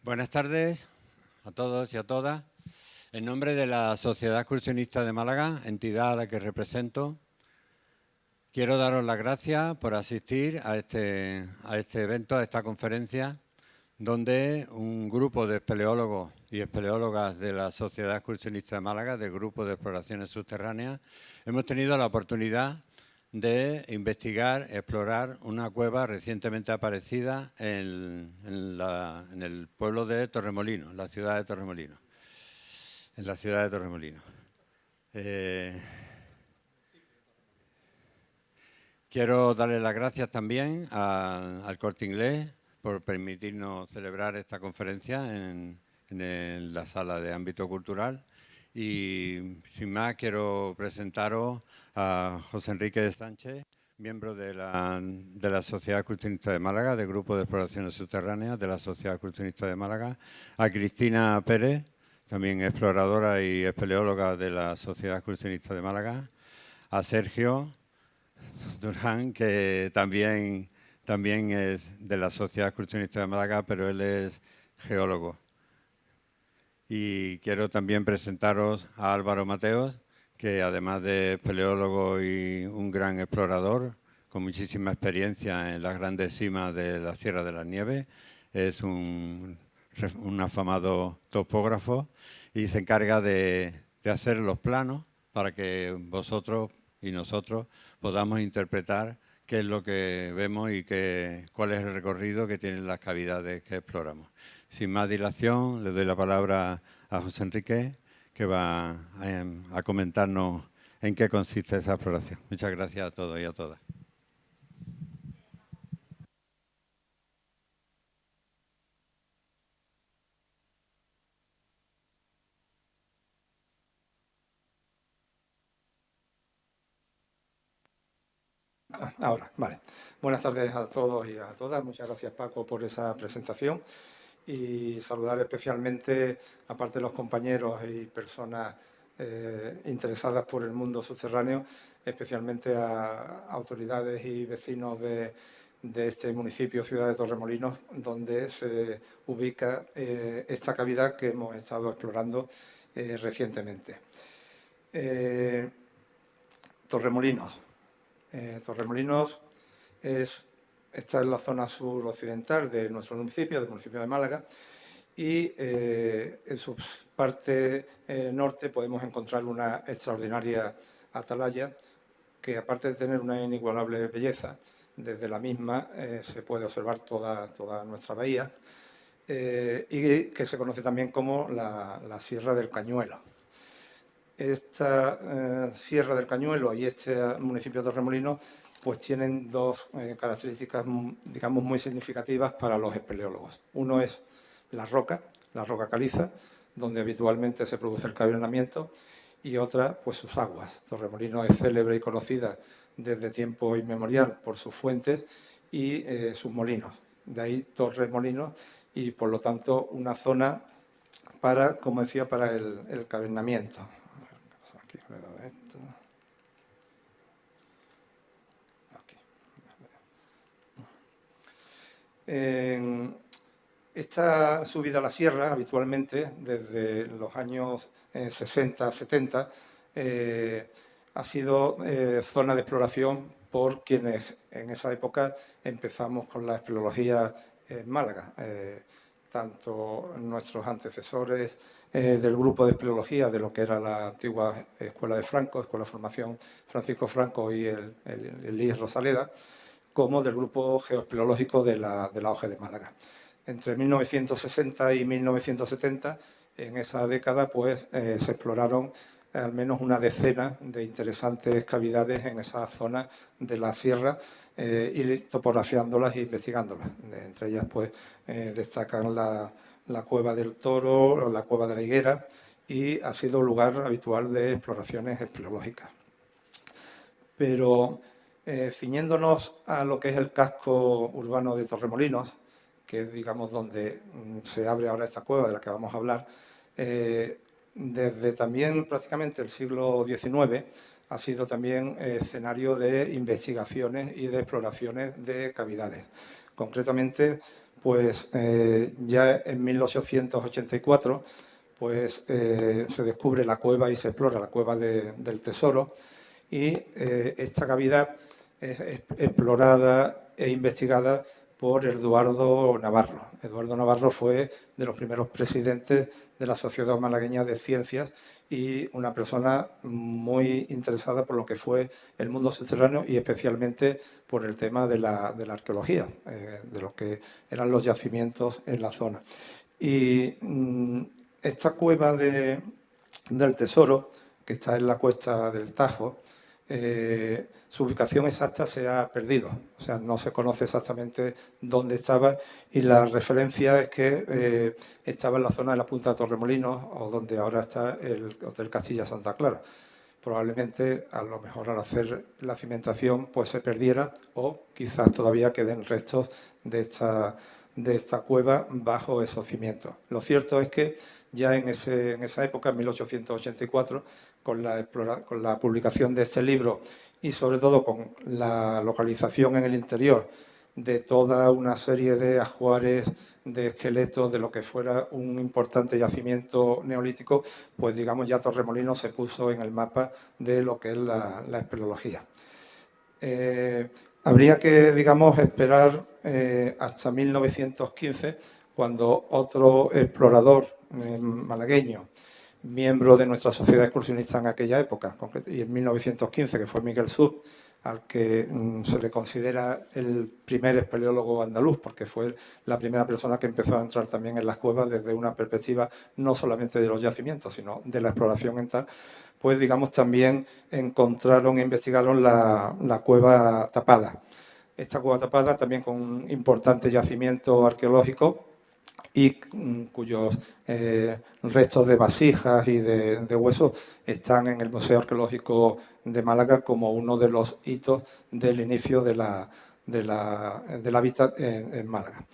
Buenas tardes a todos y a todas. En nombre de la Sociedad Excursionista de Málaga, entidad a la que represento, quiero daros las gracias por asistir a este evento, a esta conferencia, donde un grupo de espeleólogos y espeleólogas de la Sociedad Excursionista de Málaga, del Grupo de Exploraciones Subterráneas, hemos tenido la oportunidad de investigar, explorar una cueva recientemente aparecida en el pueblo de Torremolinos, en la ciudad de Torremolinos. Quiero darle las gracias también al Corte Inglés por permitirnos celebrar esta conferencia en la sala de ámbito cultural. Y sin más, quiero presentaros a José Enrique de Sánchez, miembro de la Sociedad Excursionista de Málaga, del Grupo de Exploraciones Subterráneas de la Sociedad Excursionista de Málaga, a Cristina Pérez, también exploradora y espeleóloga de la Sociedad Excursionista de Málaga, a Sergio Durán, que también es de la Sociedad Excursionista de Málaga, pero él es geólogo. Y quiero también presentaros a Álvaro Mateos, que además de espeleólogo y un gran explorador, con muchísima experiencia en las grandes cimas de la Sierra de las Nieves, es un afamado topógrafo y se encarga de hacer los planos para que vosotros y nosotros podamos interpretar qué es lo que vemos y cuál es el recorrido que tienen las cavidades que exploramos. Sin más dilación, le doy la palabra a José Enrique, que va a comentarnos en qué consiste esa exploración. Muchas gracias a todos y a todas. Ahora, vale. Buenas tardes a todos y a todas. Muchas gracias, Paco, por esa presentación. Y saludar especialmente, aparte de los compañeros y personas interesadas por el mundo subterráneo, especialmente a autoridades y vecinos de este municipio, ciudad de Torremolinos, donde se ubica esta cavidad que hemos estado explorando recientemente. Torremolinos. Torremolinos está en la zona suroccidental de nuestro municipio, del municipio de Málaga, y en su parte norte podemos encontrar una extraordinaria atalaya que, aparte de tener una inigualable belleza, desde la misma se puede observar toda nuestra bahía y que se conoce también como la Sierra del Cañuelo. Esta Sierra del Cañuelo y este municipio de Torremolinos pues tienen dos características, digamos, muy significativas para los espeleólogos. Uno es la roca caliza, donde habitualmente se produce el cavernamiento, y otra, pues sus aguas. Torremolinos es célebre y conocida desde tiempo inmemorial por sus fuentes y sus molinos. De ahí Torremolinos y, por lo tanto, una zona para, como decía, para el cavernamiento. Aquí, esto. Aquí. Esta subida a la sierra, habitualmente, desde los años 60, 70, ha sido zona de exploración por quienes en esa época empezamos con la espeleología en Málaga. Tanto nuestros antecesores del grupo de espeleología de lo que era la antigua Escuela de Franco, Escuela de Formación Francisco Franco y el IES Rosaleda, como del grupo geoespeleológico de la OGE de Málaga. Entre 1960 y 1970, en esa década, pues se exploraron al menos una decena de interesantes cavidades en esa zona de la sierra, y topografiándolas e investigándolas. Entre ellas, pues, destacan la Cueva del Toro o la Cueva de la Higuera, y ha sido lugar habitual de exploraciones espeleológicas. Pero ciñéndonos a lo que es el casco urbano de Torremolinos, que es, digamos, donde se abre ahora esta cueva de la que vamos a hablar, desde también prácticamente el siglo XIX ha sido también escenario de investigaciones y de exploraciones de cavidades. Concretamente, pues ya en 1884 pues, se descubre la cueva y se explora la cueva del Tesoro, y esta cavidad es explorada e investigada por Eduardo Navarro. Eduardo Navarro fue de los primeros presidentes de la Sociedad Malagueña de Ciencias y una persona muy interesada por lo que fue el mundo subterráneo y especialmente por el tema de la arqueología, de lo que eran los yacimientos en la zona. Y esta cueva del Tesoro, que está en la cuesta del Tajo, su ubicación exacta se ha perdido, o sea, no se conoce exactamente dónde estaba, y la referencia es que estaba en la zona de la Punta de Torremolinos, o donde ahora está el Hotel Castilla Santa Clara. Probablemente, a lo mejor al hacer la cimentación, pues se perdiera, o quizás todavía queden restos de esta cueva bajo esos cimientos. Lo cierto es que ya en esa época, en 1884, con la publicación de este libro y sobre todo con la localización en el interior de toda una serie de ajuares, de esqueletos, de lo que fuera un importante yacimiento neolítico, pues digamos ya Torremolinos se puso en el mapa de lo que es la espeleología. Habría que, digamos, esperar hasta 1915, cuando otro explorador malagueño, miembro de nuestra sociedad excursionista en aquella época, y en 1915, que fue Miguel Sub, al que se le considera el primer espeleólogo andaluz, porque fue la primera persona que empezó a entrar también en las cuevas desde una perspectiva no solamente de los yacimientos, sino de la exploración en tal, pues digamos también encontraron e investigaron la cueva tapada. Esta cueva tapada también con un importante yacimiento arqueológico y cuyos restos de vasijas y de huesos están en el Museo Arqueológico de Málaga como uno de los hitos del inicio del hábitat en Málaga.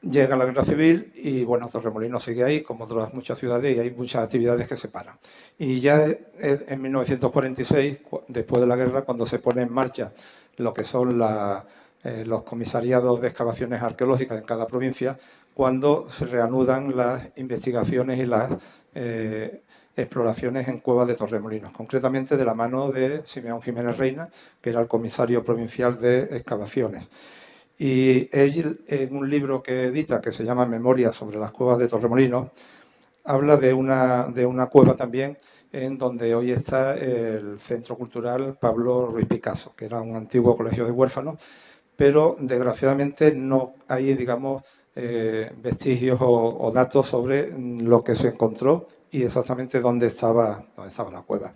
Llega la Guerra Civil y, bueno, Torremolinos sigue ahí, como otras muchas ciudades, y hay muchas actividades que se paran. Y ya en 1946, después de la guerra, cuando se pone en marcha lo que son los comisariados de excavaciones arqueológicas en cada provincia, cuando se reanudan las investigaciones y las exploraciones en cuevas de Torremolinos, concretamente de la mano de Simeón Jiménez Reina, que era el comisario provincial de excavaciones. Y él, en un libro que edita, que se llama Memorias sobre las cuevas de Torremolinos, habla de una cueva también en donde hoy está el Centro Cultural Pablo Ruiz Picasso, que era un antiguo colegio de huérfanos, pero desgraciadamente no hay, digamos, vestigios o datos sobre lo que se encontró y exactamente dónde estaba la cueva.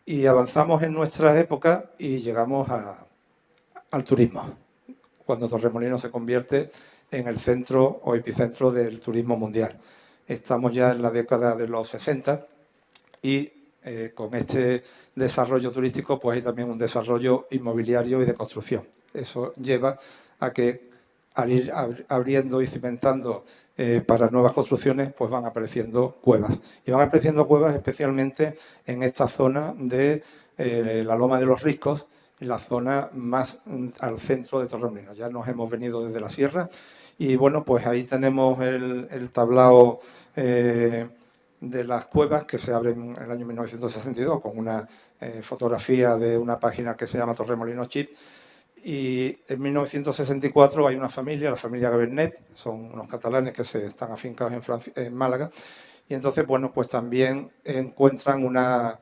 Y avanzamos en nuestra época y llegamos al turismo, cuando Torremolinos se convierte en el centro o epicentro del turismo mundial. Estamos ya en la década de los 60 y con este desarrollo turístico pues hay también un desarrollo inmobiliario y de construcción. Eso lleva a que al ir abriendo y cimentando para nuevas construcciones pues van apareciendo cuevas. Y van apareciendo cuevas especialmente en esta zona de la Loma de los Riscos, en la zona más al centro de Torremolinos. Ya nos hemos venido desde la sierra y bueno, pues ahí tenemos el tablao de las cuevas que se abren en el año 1962 con una fotografía de una página que se llama Torremolinos Chip. Y en 1964 hay una familia, la familia Gabernet, son unos catalanes que se están afincados en Málaga, y entonces, bueno, pues también encuentran una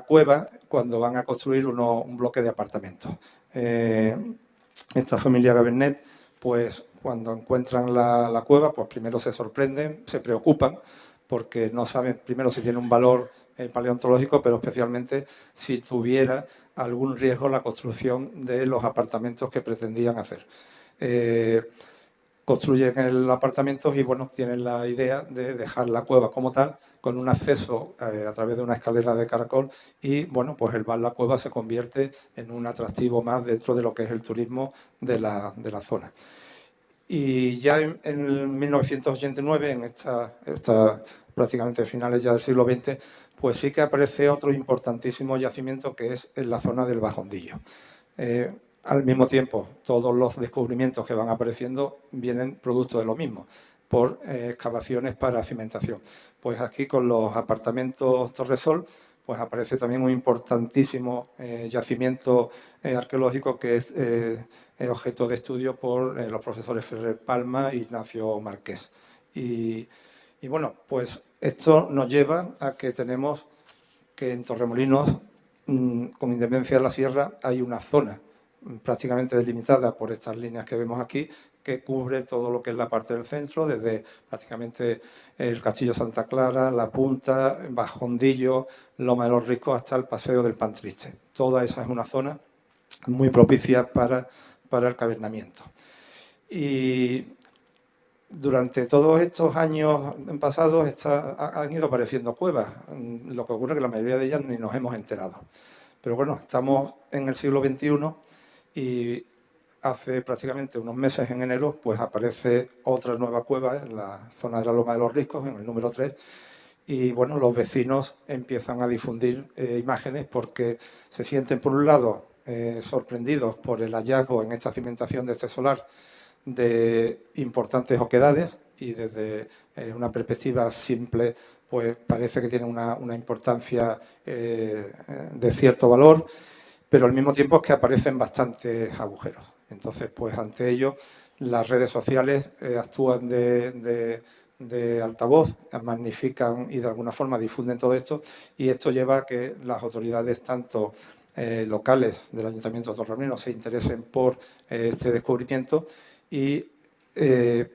cueva cuando van a construir un bloque de apartamentos. Esta familia Gabernet, pues cuando encuentran la cueva, pues primero se sorprenden, se preocupan, porque no saben primero si tiene un valor paleontológico, pero especialmente si tuviera algún riesgo la construcción de los apartamentos que pretendían hacer. Construyen el apartamento y bueno, tienen la idea de dejar la cueva como tal, con un acceso a través de una escalera de caracol y bueno, pues el bar La Cueva se convierte en un atractivo más dentro de lo que es el turismo de la zona. Y ya en 1989, en esta prácticamente finales ya del siglo XX, pues sí que aparece otro importantísimo yacimiento que es en la zona del Bajondillo. Al mismo tiempo, todos los descubrimientos que van apareciendo vienen producto de lo mismo, por excavaciones para cimentación. Pues aquí con los apartamentos Torresol, pues aparece también un importantísimo yacimiento arqueológico que es objeto de estudio por los profesores Ferrer Palma e Ignacio Márquez. Y bueno, pues esto nos lleva a que tenemos que en Torremolinos, con independencia de la sierra, hay una zona prácticamente delimitada por estas líneas que vemos aquí, que cubre todo lo que es la parte del centro, desde prácticamente el Castillo Santa Clara, La Punta, Bajondillo, Loma de los Riscos, hasta el Paseo del Pan Triste. Toda esa es una zona muy propicia para el cavernamiento. Y durante todos estos años pasados han ido apareciendo cuevas, lo que ocurre es que la mayoría de ellas ni nos hemos enterado. Pero bueno, estamos en el siglo XXI y hace prácticamente unos meses, en enero, pues aparece otra nueva cueva en la zona de la Loma de los Riscos, en el número 3, y bueno, los vecinos empiezan a difundir imágenes porque se sienten, por un lado, sorprendidos por el hallazgo en esta cimentación de este solar de importantes oquedades, y desde una perspectiva simple pues parece que tiene una importancia de cierto valor, pero al mismo tiempo es que aparecen bastantes agujeros. Entonces, pues ante ello, las redes sociales actúan de altavoz, magnifican y de alguna forma difunden todo esto, y esto lleva a que las autoridades, tanto locales del Ayuntamiento de Torremolinos, se interesen por este descubrimiento y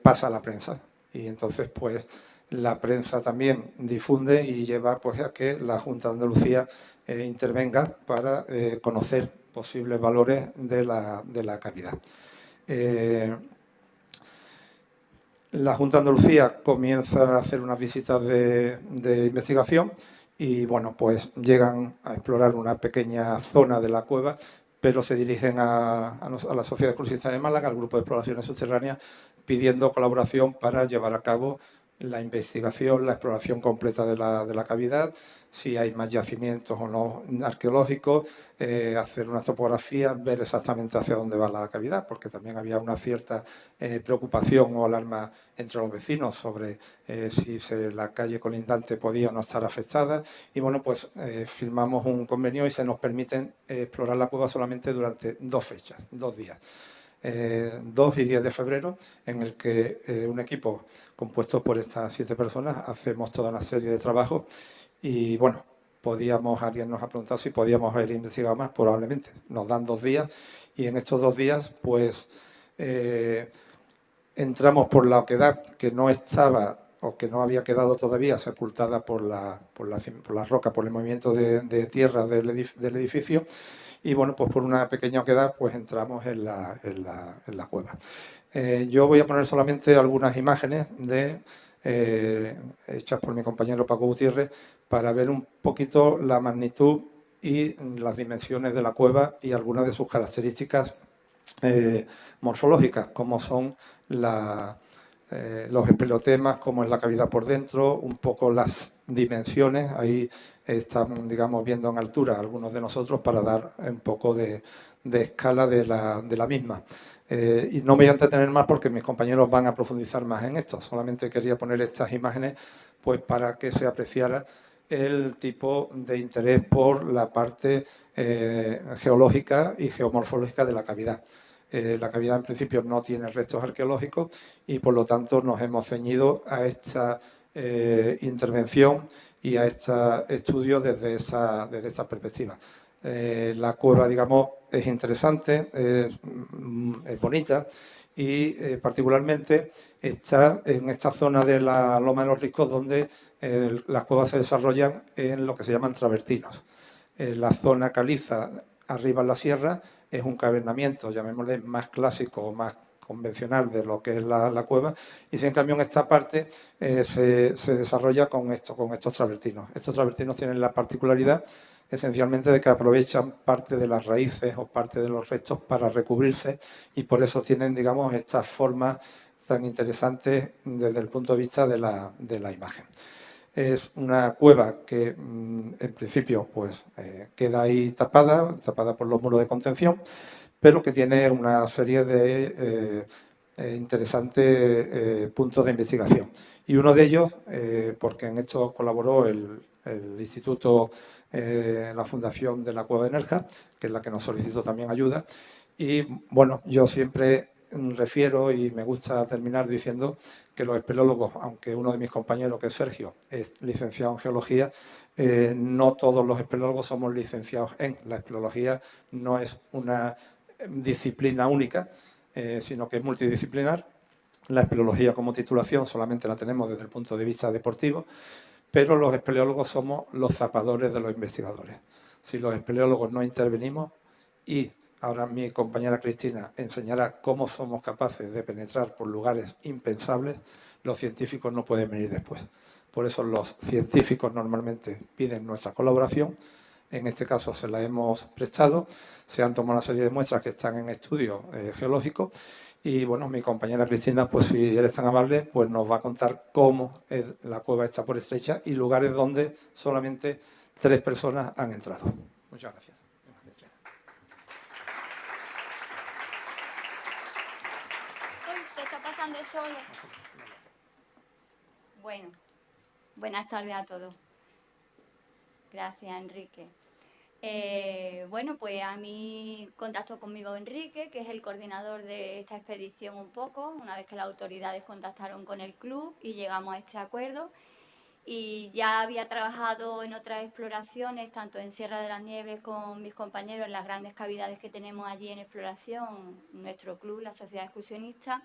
pasa a la prensa. Y entonces, pues, la prensa también difunde y lleva pues, a que la Junta de Andalucía intervenga para conocer posibles valores de la cavidad. La Junta de Andalucía comienza a hacer unas visitas de investigación y, bueno, pues llegan a explorar una pequeña zona de la cueva, pero se dirigen a la Sociedad Exclusivista de Málaga, al Grupo de Exploraciones Subterráneas, pidiendo colaboración para llevar a cabo la investigación, la exploración completa de la cavidad, si hay más yacimientos o no arqueológicos, hacer una topografía, ver exactamente hacia dónde va la cavidad, porque también había una cierta preocupación o alarma entre los vecinos sobre si la calle colindante podía o no estar afectada. Y bueno, pues firmamos un convenio y se nos permiten explorar la cueva solamente durante 2 fechas, 2 días. 2 y 10 de febrero, en el que un equipo compuesto por estas 7 personas hacemos toda una serie de trabajos y, bueno, alguien nos ha preguntado si podíamos haber investigado más, probablemente. Nos dan 2 días y en estos 2 días, pues, entramos por la oquedad que no estaba o que no había quedado todavía sepultada por la roca, por el movimiento de tierra del edificio. Y bueno, pues por una pequeña oquedad pues entramos en la cueva. Yo voy a poner solamente algunas imágenes hechas por mi compañero Paco Gutiérrez para ver un poquito la magnitud y las dimensiones de la cueva y algunas de sus características morfológicas, como son los espelotemas, como es la cavidad por dentro, un poco las dimensiones. Ahí están, digamos, viendo en altura algunos de nosotros para dar un poco de escala de la misma. Y no me voy a entretener más porque mis compañeros van a profundizar más en esto. Solamente quería poner estas imágenes pues para que se apreciara el tipo de interés por la parte geológica y geomorfológica de la cavidad. La cavidad en principio no tiene restos arqueológicos y por lo tanto nos hemos ceñido a esta intervención y a este estudio desde esta perspectiva. La cueva, digamos, es interesante, es bonita y particularmente está en esta zona de la Loma de los Riscos donde las cuevas se desarrollan en lo que se llaman travertinos. La zona caliza arriba en la sierra es un cavernamiento, llamémosle, más clásico o más convencional de lo que es la cueva, y si en cambio en esta parte se desarrolla con estos travertinos. Estos travertinos tienen la particularidad esencialmente de que aprovechan parte de las raíces o parte de los restos para recubrirse y por eso tienen, digamos, estas formas tan interesantes desde el punto de vista de la imagen. Es una cueva que en principio pues queda ahí tapada por los muros de contención, pero que tiene una serie de interesantes puntos de investigación. Y uno de ellos, porque en esto colaboró el Instituto, la Fundación de la Cueva de Nerja, que es la que nos solicitó también ayuda. Y bueno, yo siempre refiero y me gusta terminar diciendo que los espeleólogos, aunque uno de mis compañeros, que es Sergio, es licenciado en geología, no todos los espeleólogos somos licenciados en. La espeleología no es una disciplina única, sino que es multidisciplinar. La espeleología como titulación solamente la tenemos desde el punto de vista deportivo, pero los espeleólogos somos los zapadores de los investigadores. Si los espeleólogos no intervenimos, y ahora mi compañera Cristina enseñará cómo somos capaces de penetrar por lugares impensables, los científicos no pueden venir después. Por eso los científicos normalmente piden nuestra colaboración. En este caso se la hemos prestado. Se han tomado una serie de muestras que están en estudio geológico. Y bueno, mi compañera Cristina, pues si eres tan amable, pues nos va a contar cómo es la cueva está por estrecha y lugares donde solamente 3 personas han entrado. Muchas gracias. Se está pasando solo. Bueno, buenas tardes a todos. Gracias, Enrique. Bueno, pues a mí contactó conmigo Enrique, que es el coordinador de esta expedición un poco, una vez que las autoridades contactaron con el club y llegamos a este acuerdo. Y ya había trabajado en otras exploraciones, tanto en Sierra de las Nieves con mis compañeros, en las grandes cavidades que tenemos allí en exploración, nuestro club, la Sociedad Excursionista,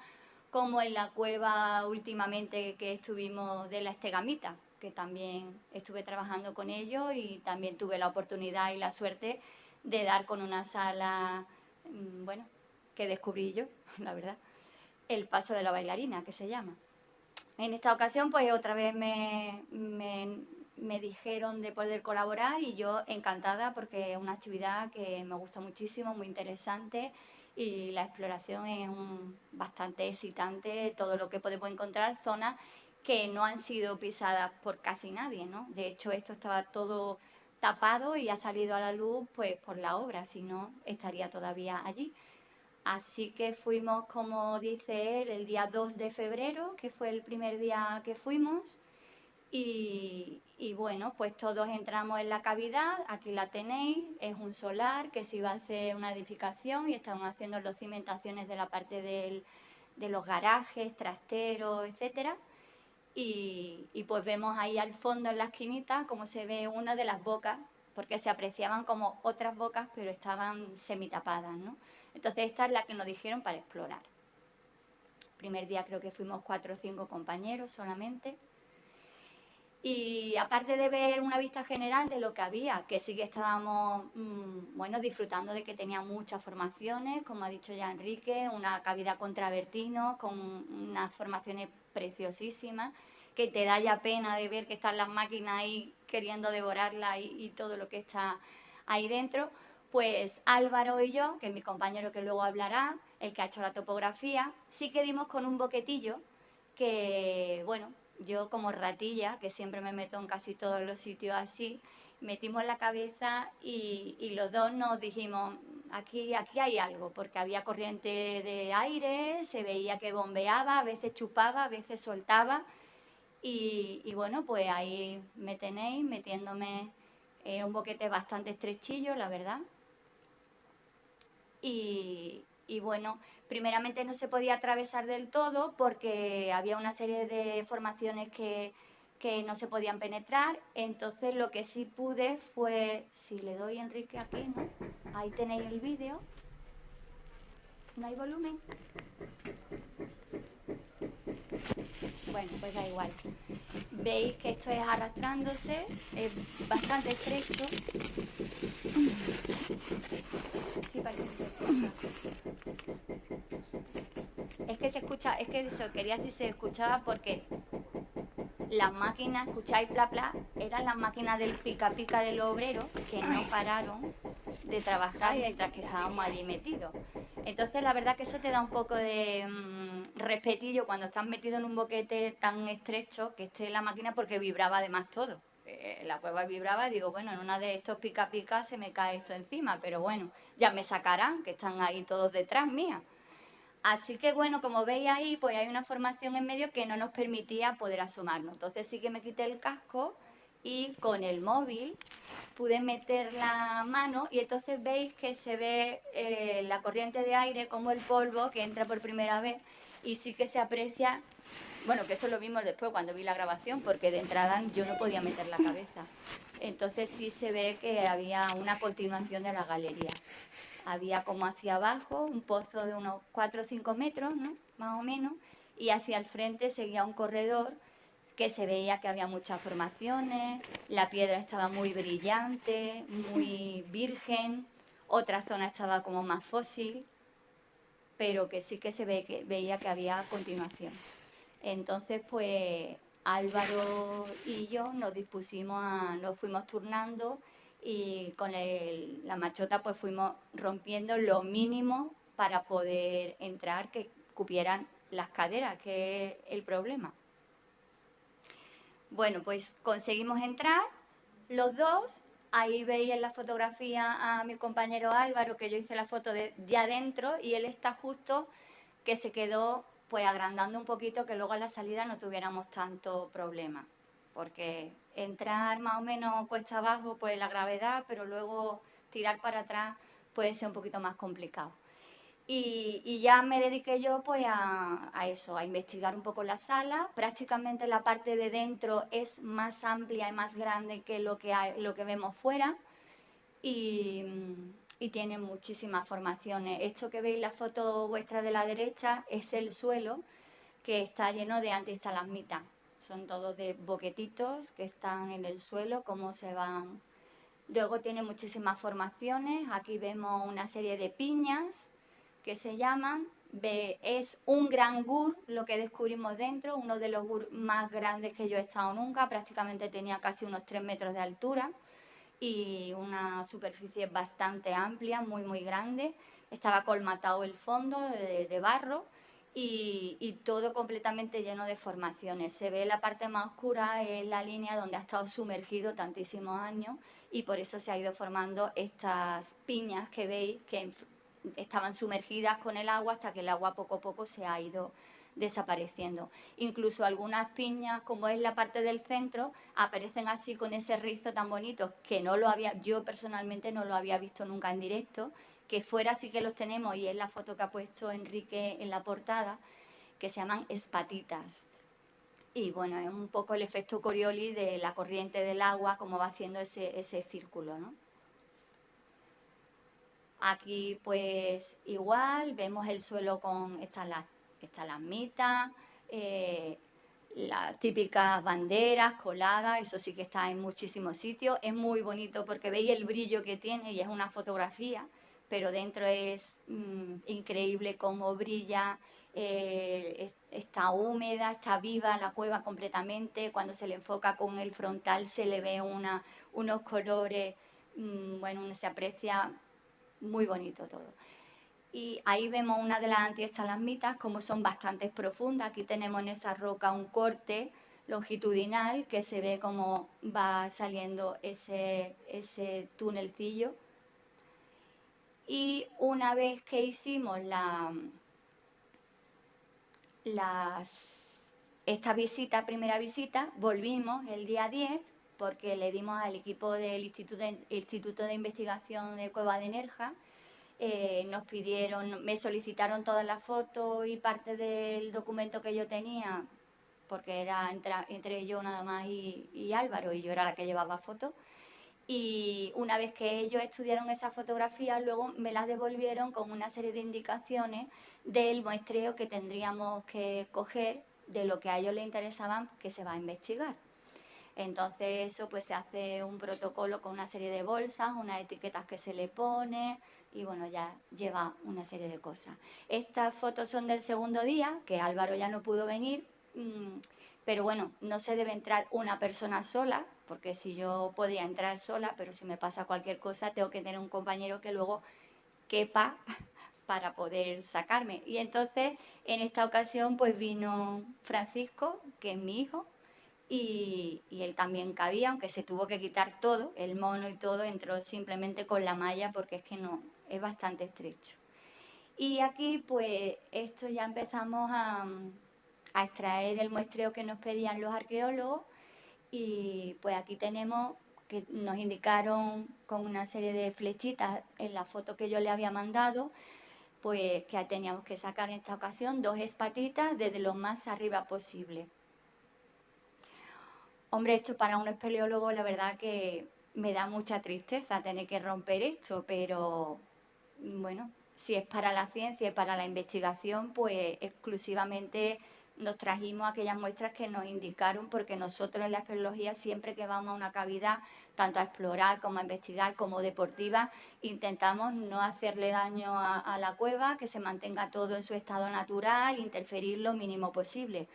como en la cueva últimamente que estuvimos de la Estegamita, que también estuve trabajando con ellos y también tuve la oportunidad y la suerte de dar con una sala, bueno, que descubrí yo, la verdad, el Paso de la Bailarina, que se llama. En esta ocasión, pues otra vez me dijeron de poder colaborar y yo encantada porque es una actividad que me gusta muchísimo, muy interesante y la exploración es bastante excitante, todo lo que podemos encontrar, zonas que no han sido pisadas por casi nadie, ¿no? De hecho, esto estaba todo tapado y ha salido a la luz pues por la obra, si no estaría todavía allí. Así que fuimos, como dice él, el día 2 de febrero, que fue el primer día que fuimos. Y bueno, pues todos entramos en la cavidad, aquí la tenéis, es un solar que se iba a hacer una edificación y estaban haciendo las cimentaciones de la parte de los garajes, trasteros, etcétera. Y pues vemos ahí al fondo en la esquinita cómo se ve una de las bocas, porque se apreciaban como otras bocas, pero estaban semitapadas, ¿no? Entonces esta es la que nos dijeron para explorar. Primer día creo que fuimos 4 o 5 compañeros solamente. Y aparte de ver una vista general de lo que había, que sí que estábamos bueno, disfrutando de que tenía muchas formaciones, como ha dicho ya Enrique, una cavidad con travertinos, con unas formaciones preciosísimas, que te da ya pena de ver que están las máquinas ahí queriendo devorarla y todo lo que está ahí dentro. Pues Álvaro y yo, que es mi compañero que luego hablará, el que ha hecho la topografía, sí que dimos con un boquetillo que, bueno, yo como ratilla, que siempre me meto en casi todos los sitios así, metimos la cabeza y los dos nos dijimos, aquí hay algo, porque había corriente de aire, se veía que bombeaba, a veces chupaba, a veces soltaba. Y bueno, pues ahí me tenéis metiéndome en un boquete bastante estrechillo, la verdad. Y bueno, primeramente no se podía atravesar del todo porque había una serie de formaciones que no se podían penetrar. Entonces lo que sí pude fue, si le doy Enrique aquí, ¿no? Ahí tenéis el vídeo. ¿No hay volumen? Bueno, pues da igual. Veis que esto es arrastrándose, es bastante estrecho. Sí, parece que se escucha. Es que se escucha, es que eso, quería si se escuchaba porque las máquinas, escucháis bla bla, eran las máquinas del pica pica del obrero que no pararon de trabajar mientras que estábamos allí metidos. Entonces la verdad que eso te da un poco de respetillo cuando estás metido en un boquete tan estrecho que esté la máquina porque vibraba además todo. porque la cueva vibraba, digo, bueno, en una de estos pica pica se me cae esto encima, pero bueno, ya me sacarán, que están ahí todos detrás mía. Así que bueno, como veis ahí, pues hay una formación en medio que no nos permitía poder asomarnos. Entonces sí que me quité el casco y con el móvil pude meter la mano y entonces veis que se ve la corriente de aire como el polvo que entra por primera vez y sí que se aprecia, bueno, que eso lo vimos después cuando vi la grabación, porque de entrada yo no podía meter la cabeza. Entonces sí se ve que había una continuación de la galería. Había como hacia abajo un pozo de unos 4 o 5 metros, ¿no? Más o menos, y hacia el frente seguía un corredor que se veía que había muchas formaciones, la piedra estaba muy brillante, muy virgen, otra zona estaba como más fósil, pero que sí que veía que había continuación. Entonces, pues Álvaro y yo nos nos fuimos turnando y con la machota pues fuimos rompiendo lo mínimo para poder entrar, que cupieran las caderas, que es el problema. Bueno, pues conseguimos entrar los dos. Ahí veis en la fotografía a mi compañero Álvaro, que yo hice la foto de ya adentro, y él está justo que se quedó pues agrandando un poquito, que luego a la salida no tuviéramos tanto problema. Porque entrar más o menos cuesta abajo, pues la gravedad, pero luego tirar para atrás puede ser un poquito más complicado. Y ya me dediqué yo pues a eso, a investigar un poco la sala. Prácticamente la parte de dentro es más amplia y más grande que lo que vemos fuera y tiene muchísimas formaciones. Esto que veis, la foto vuestra de la derecha, es el suelo que está lleno de antiestalagmitas. Son todos de boquetitos que están en el suelo, cómo se van. Luego tiene muchísimas formaciones. Aquí vemos una serie de piñas que se llaman. Es un gran gur lo que descubrimos dentro, uno de los gur más grandes que yo he estado nunca. Prácticamente tenía casi unos 3 metros de altura y una superficie bastante amplia, muy muy grande. Estaba colmatado el fondo de barro y todo completamente lleno de formaciones. Se ve la parte más oscura, es la línea donde ha estado sumergido tantísimos años y por eso se ha ido formando estas piñas que veis que estaban sumergidas con el agua hasta que el agua poco a poco se ha ido desapareciendo. Incluso algunas piñas, como es la parte del centro, aparecen así con ese rizo tan bonito que yo personalmente no lo había visto nunca en directo, que fuera sí que los tenemos y es la foto que ha puesto Enrique en la portada, que se llaman espatitas. Y bueno, es un poco el efecto Coriolis de la corriente del agua, como va haciendo ese círculo, ¿no? Aquí pues igual vemos el suelo con estalagmitas, las típicas banderas coladas, eso sí que está en muchísimos sitios. Es muy bonito porque veis el brillo que tiene y es una fotografía, pero dentro es increíble cómo brilla, está húmeda, está viva la cueva completamente. Cuando se le enfoca con el frontal se le ve unos colores, bueno, se aprecia muy bonito todo. Y ahí vemos una de las antiestalagmitas, como son bastante profundas. Aquí tenemos en esa roca un corte longitudinal que se ve cómo va saliendo ese túnelcillo. Y una vez que hicimos esta primera visita, volvimos el día 10 porque le dimos al equipo del Instituto de Investigación de Cueva de Nerja. Me solicitaron todas las fotos y parte del documento que yo tenía, porque era entre yo nada más y Álvaro, y yo era la que llevaba fotos. Y una vez que ellos estudiaron esas fotografías, luego me las devolvieron con una serie de indicaciones del muestreo que tendríamos que coger de lo que a ellos les interesaban que se va a investigar. Entonces eso pues se hace un protocolo con una serie de bolsas, unas etiquetas que se le pone y bueno, ya lleva una serie de cosas. Estas fotos son del segundo día, que Álvaro ya no pudo venir, pero bueno, no se debe entrar una persona sola, porque si yo podía entrar sola, pero si me pasa cualquier cosa tengo que tener un compañero que luego quepa para poder sacarme. Y entonces en esta ocasión pues vino Francisco, que es mi hijo, y él también cabía, aunque se tuvo que quitar todo, el mono y todo, entró simplemente con la malla porque es que no, es bastante estrecho. Y aquí pues esto ya empezamos a extraer el muestreo que nos pedían los arqueólogos y pues aquí tenemos que nos indicaron con una serie de flechitas en la foto que yo le había mandado, pues que teníamos que sacar en esta ocasión 2 espatitas desde lo más arriba posible. Hombre, esto para un espeleólogo la verdad que me da mucha tristeza tener que romper esto, pero bueno, si es para la ciencia y para la investigación, pues exclusivamente nos trajimos aquellas muestras que nos indicaron, porque nosotros en la espeleología siempre que vamos a una cavidad, tanto a explorar como a investigar como deportiva, intentamos no hacerle daño a la cueva, que se mantenga todo en su estado natural, interferir lo mínimo posible.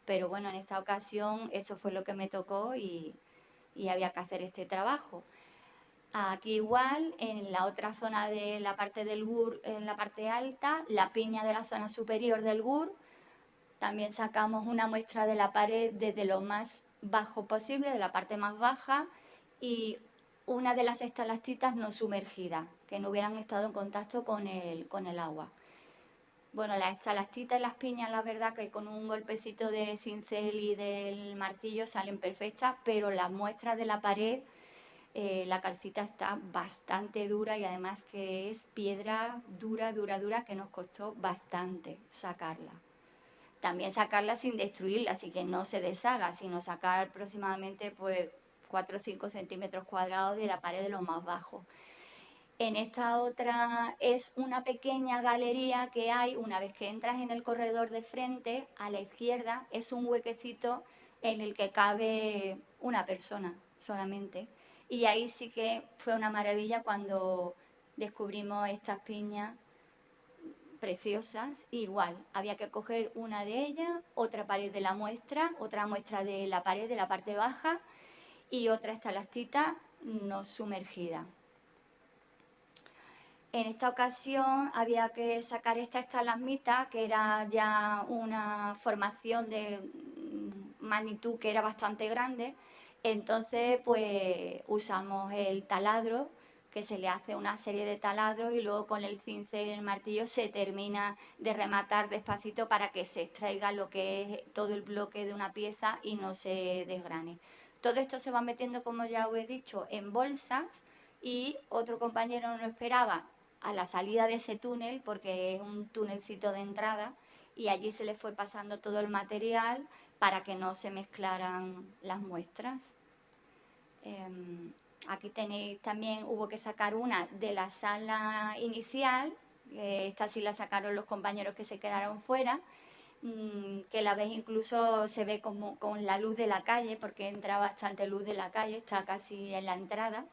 Pero bueno, en esta ocasión eso fue lo que me tocó y había que hacer este trabajo. Aquí igual, en la otra zona de la parte del GUR, en la parte alta, la piña de la zona superior del GUR, también sacamos una muestra de la pared desde lo más bajo posible, de la parte más baja, y una de las estalactitas no sumergidas, que no hubieran estado en contacto con el agua. Bueno, las estalactitas y las piñas, la verdad que con un golpecito de cincel y del martillo salen perfectas, pero las muestras de la pared, la calcita está bastante dura y además que es piedra dura, dura, dura, que nos costó bastante sacarla. También sacarla sin destruirla, así que no se deshaga, sino sacar aproximadamente pues 4 o 5 centímetros cuadrados de la pared de lo más bajo. En esta otra es una pequeña galería que hay, una vez que entras en el corredor de frente, a la izquierda es un huequecito en el que cabe una persona solamente. Y ahí sí que fue una maravilla cuando descubrimos estas piñas preciosas. Igual, había que coger una de ellas, otra pared de la muestra, otra muestra de la pared de la parte baja y otra estalactita no sumergida. En esta ocasión había que sacar esta estalagmita, que era ya una formación de magnitud que era bastante grande. Entonces, pues usamos el taladro, que se le hace una serie de taladros y luego con el cincel y el martillo se termina de rematar despacito para que se extraiga lo que es todo el bloque de una pieza y no se desgrane. Todo esto se va metiendo, como ya os he dicho, en bolsas y otro compañero no esperaba a la salida de ese túnel, porque es un túnelcito de entrada, y allí se le fue pasando todo el material para que no se mezclaran las muestras. Aquí tenéis también, hubo que sacar una de la sala inicial, esta sí la sacaron los compañeros que se quedaron fuera, que la vez incluso se ve como con la luz de la calle, porque entra bastante luz de la calle, está casi en la entrada.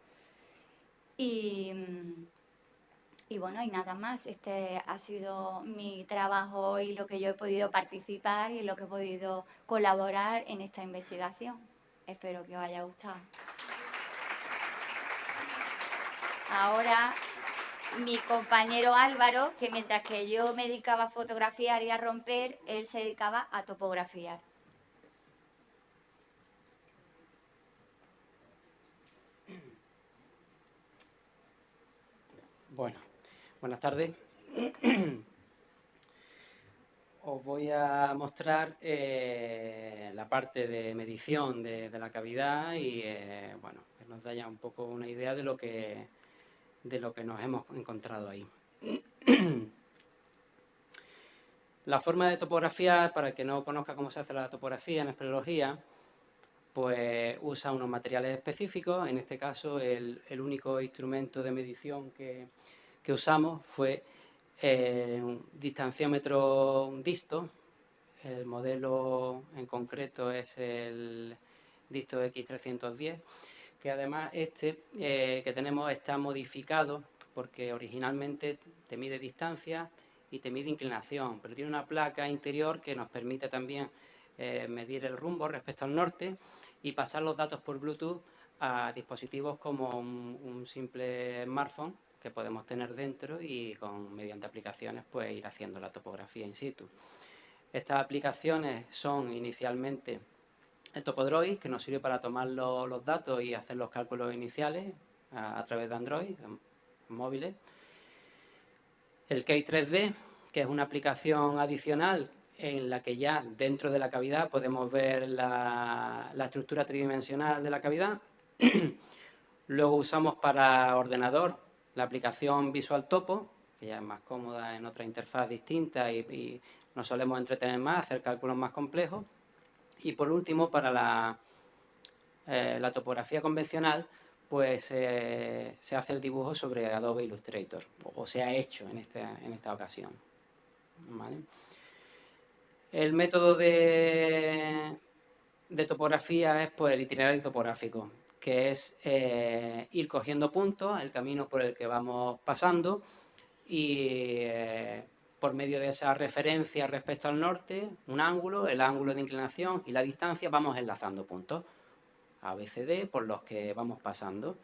Y bueno, y nada más, este ha sido mi trabajo y lo que yo he podido participar y lo que he podido colaborar en esta investigación. Espero que os haya gustado. Ahora, mi compañero Álvaro, que mientras que yo me dedicaba a fotografiar y a romper, él se dedicaba a topografiar. Bueno, buenas tardes. Os voy a mostrar la parte de medición de la cavidad y bueno, que nos da ya un poco una idea de lo que nos hemos encontrado ahí. La forma de topografiar, para el que no conozca cómo se hace la topografía en espeleología, pues usa unos materiales específicos. En este caso, el único instrumento de medición que usamos fue un distanciómetro disto. El modelo en concreto es el Disto X310, que además que tenemos está modificado porque originalmente te mide distancia y te mide inclinación, pero tiene una placa interior que nos permite también medir el rumbo respecto al norte y pasar los datos por Bluetooth a dispositivos como un simple smartphone que podemos tener dentro y mediante aplicaciones pues ir haciendo la topografía in situ. Estas aplicaciones son inicialmente el Topodroid, que nos sirve para tomar los datos y hacer los cálculos iniciales a través de Android, móviles. El Key 3D, que es una aplicación adicional en la que ya dentro de la cavidad podemos ver la estructura tridimensional de la cavidad. Luego usamos para ordenador la aplicación Visual Topo, que ya es más cómoda en otra interfaz distinta y nos solemos entretener más, hacer cálculos más complejos. Y por último, para la topografía convencional, pues se hace el dibujo sobre Adobe Illustrator, o se ha hecho en esta ocasión. ¿Vale? El método de topografía es pues, el itinerario topográfico, que es ir cogiendo puntos, el camino por el que vamos pasando, y por medio de esa referencia respecto al norte, un ángulo, el ángulo de inclinación y la distancia, vamos enlazando puntos A, B, C, D por los que vamos pasando.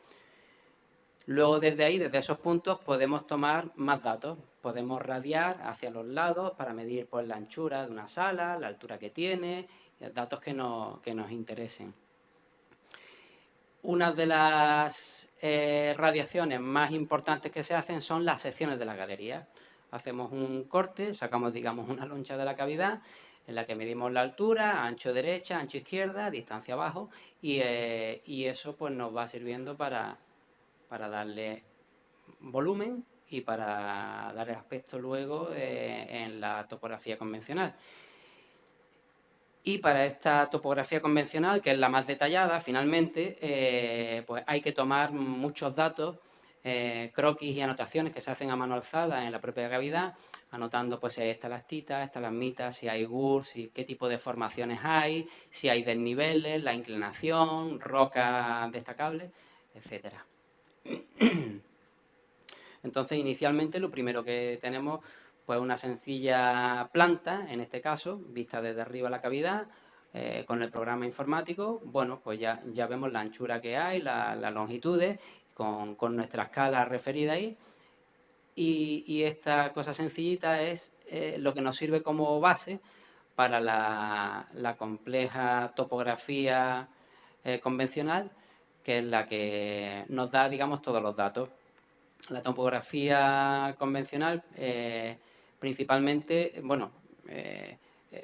Luego desde ahí, desde esos puntos, podemos tomar más datos. Podemos radiar hacia los lados para medir pues, la anchura de una sala, la altura que tiene, datos que nos interesen. Una de las radiaciones más importantes que se hacen son las secciones de la galería. Hacemos un corte, sacamos, digamos, una loncha de la cavidad en la que medimos la altura, ancho derecha, ancho izquierda, distancia abajo, y eso pues, nos va sirviendo para darle volumen y para darle aspecto luego en la topografía convencional. Y para esta topografía convencional, que es la más detallada, finalmente, pues hay que tomar muchos datos, croquis y anotaciones que se hacen a mano alzada en la propia cavidad, anotando pues si hay estalactitas, estalagmitas, si hay gurs, qué tipo de formaciones hay, si hay desniveles, la inclinación, rocas destacables, etcétera. Entonces, inicialmente lo primero que tenemos pues una sencilla planta, en este caso, vista desde arriba la cavidad, con el programa informático, bueno, pues ya vemos la anchura que hay, las longitudes, con nuestra escala referida ahí. Y esta cosa sencillita es lo que nos sirve como base para la compleja topografía convencional, que es la que nos da, digamos, todos los datos. La topografía convencional principalmente, bueno,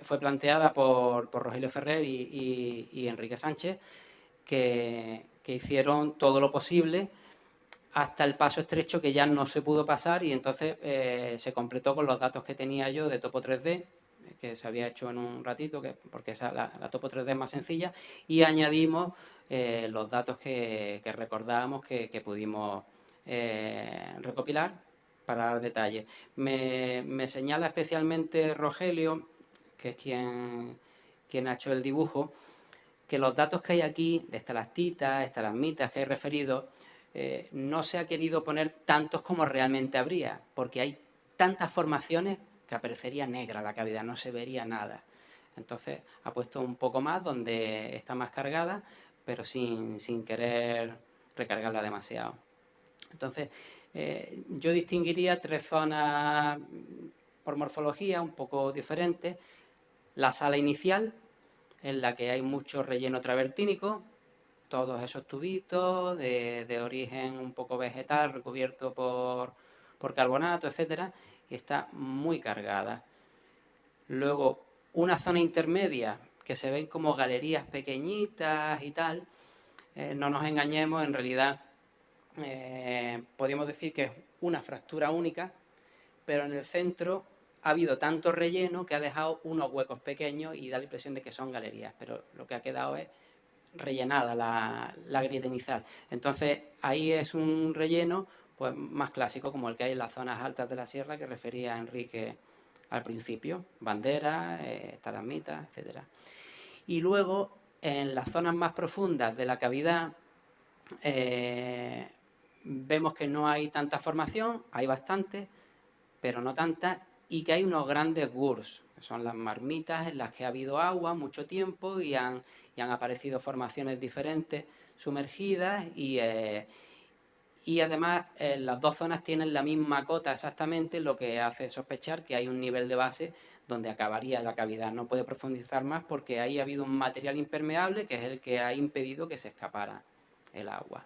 fue planteada por Rogelio Ferrer y Enrique Sánchez, que hicieron todo lo posible hasta el paso estrecho que ya no se pudo pasar y entonces se completó con los datos que tenía yo de Topo 3D, que se había hecho en un ratito, porque esa, la Topo 3D es más sencilla, y añadimos los datos que recordábamos que pudimos recopilar para dar detalles. Me señala especialmente Rogelio, que es quien ha hecho el dibujo, que los datos que hay aquí, de estalactitas, estalagmitas que he referido, no se ha querido poner tantos como realmente habría, porque hay tantas formaciones que aparecería negra la cavidad, no se vería nada. Entonces ha puesto un poco más donde está más cargada, pero sin querer recargarla demasiado. Entonces, yo distinguiría tres zonas por morfología un poco diferentes. La sala inicial, en la que hay mucho relleno travertínico, todos esos tubitos de origen un poco vegetal, recubierto por carbonato, etcétera, y está muy cargada. Luego, una zona intermedia, que se ven como galerías pequeñitas y tal, no nos engañemos, en realidad podríamos decir que es una fractura única, pero en el centro ha habido tanto relleno que ha dejado unos huecos pequeños y da la impresión de que son galerías, pero lo que ha quedado es rellenada la grieta inicial. Entonces ahí es un relleno pues más clásico como el que hay en las zonas altas de la sierra que refería Enrique al principio, banderas, estalagmitas, etcétera. Y luego en las zonas más profundas de la cavidad vemos que no hay tanta formación, hay bastante, pero no tanta, y que hay unos grandes gurs, que son las marmitas en las que ha habido agua mucho tiempo y han aparecido formaciones diferentes sumergidas y además las dos zonas tienen la misma cota exactamente, lo que hace sospechar que hay un nivel de base donde acabaría la cavidad. No puede profundizar más porque ahí ha habido un material impermeable que es el que ha impedido que se escapara el agua.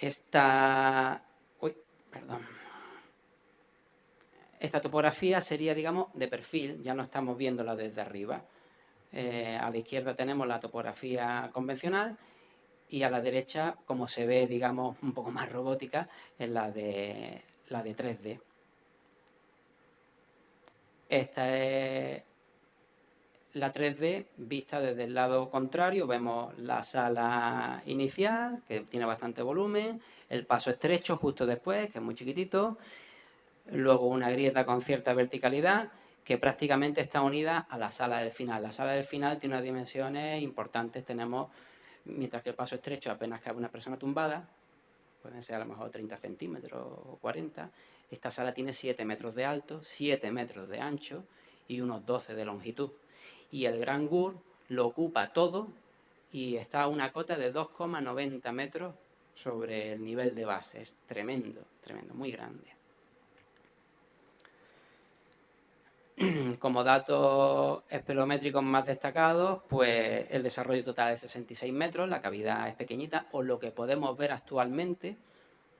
Esta topografía sería, digamos, de perfil, ya no estamos viéndola desde arriba. A la izquierda tenemos la topografía convencional y a la derecha, como se ve, digamos, un poco más robótica, es la de 3D. Esta es la 3D vista desde el lado contrario. Vemos la sala inicial, que tiene bastante volumen, el paso estrecho justo después, que es muy chiquitito, luego una grieta con cierta verticalidad, que prácticamente está unida a la sala del final. La sala del final tiene unas dimensiones importantes. Tenemos, mientras que el paso estrecho apenas cabe una persona tumbada, pueden ser a lo mejor 30 centímetros o 40, esta sala tiene 7 metros de alto, 7 metros de ancho y unos 12 de longitud. Y el Gran Gur lo ocupa todo y está a una cota de 2,90 metros sobre el nivel de base. Es tremendo, tremendo, muy grande. Como datos espelométricos más destacados, pues el desarrollo total es 66 metros, la cavidad es pequeñita, o lo que podemos ver actualmente,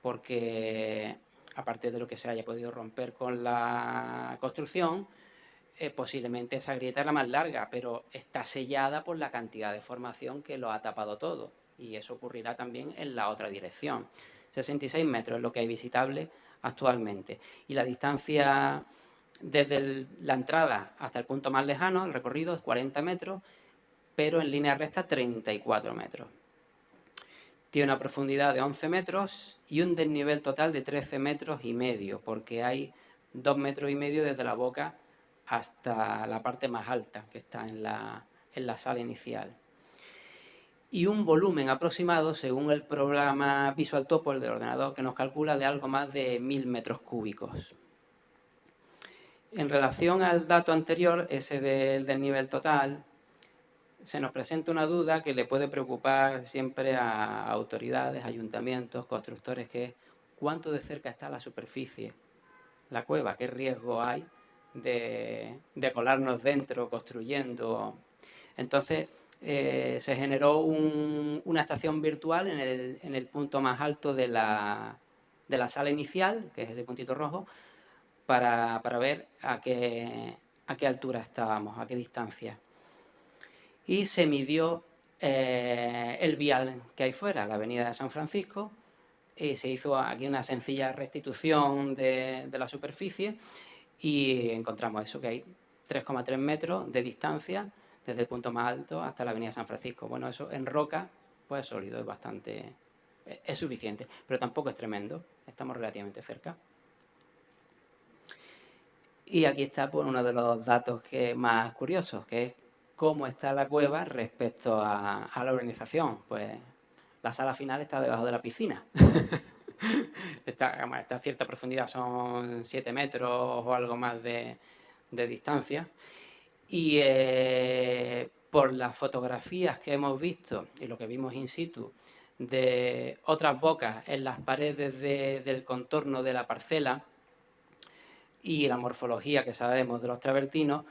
porque aparte de lo que se haya podido romper con la construcción, posiblemente esa grieta era más larga, pero está sellada por la cantidad de formación que lo ha tapado todo, y eso ocurrirá también en la otra dirección. 66 metros es lo que hay visitable actualmente, y la distancia desde la entrada hasta el punto más lejano, el recorrido es 40 metros, pero en línea recta 34 metros. Tiene una profundidad de 11 metros y un desnivel total de 13 metros y medio, porque hay 2 metros y medio desde la boca hasta la parte más alta, que está en la sala inicial. Y un volumen aproximado, según el programa Visual Topo, el del ordenador, que nos calcula de algo más de 1000 metros cúbicos. En relación al dato anterior, ese del nivel total, se nos presenta una duda que le puede preocupar siempre a autoridades, ayuntamientos, constructores, que es cuánto de cerca está la superficie, la cueva, qué riesgo hay de colarnos dentro construyendo. Entonces se generó una estación virtual en el punto más alto de la sala inicial, que es ese puntito rojo, para ver a qué altura estábamos, a qué distancia. Y se midió el vial que hay fuera, la avenida de San Francisco, y se hizo aquí una sencilla restitución de la superficie y encontramos eso, que hay 3,3 metros de distancia desde el punto más alto hasta la avenida San Francisco. Bueno, eso en roca, pues es sólido, es bastante, es suficiente, pero tampoco es tremendo, estamos relativamente cerca. Y aquí está pues, uno de los datos más curiosos, que es cómo está la cueva respecto a la organización. Pues la sala final está debajo de la piscina. Está a cierta profundidad, son 7 metros o algo más de distancia. Y por las fotografías que hemos visto y lo que vimos in situ de otras bocas en las paredes del contorno de la parcela, y la morfología que sabemos de los travertinos,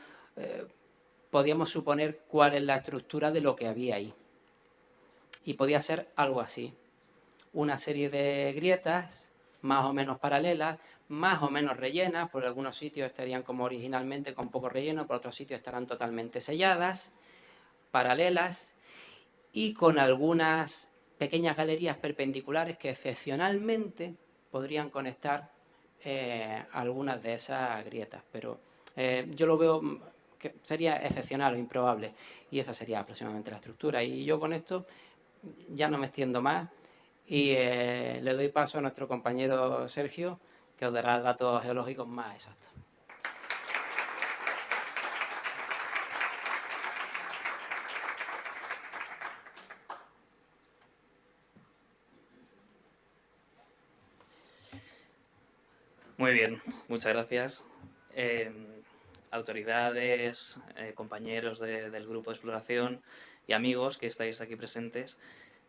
podíamos suponer cuál es la estructura de lo que había ahí. Y podía ser algo así. Una serie de grietas más o menos paralelas, más o menos rellenas, por algunos sitios estarían como originalmente con poco relleno, por otros sitios estarán totalmente selladas, paralelas y con algunas pequeñas galerías perpendiculares que excepcionalmente podrían conectar algunas de esas grietas, pero yo lo veo que sería excepcional o improbable, y esa sería aproximadamente la estructura. Y yo con esto ya no me extiendo más y le doy paso a nuestro compañero Sergio, que os dará datos geológicos más exactos. Muy bien, muchas gracias. Autoridades, compañeros del grupo de exploración y amigos que estáis aquí presentes.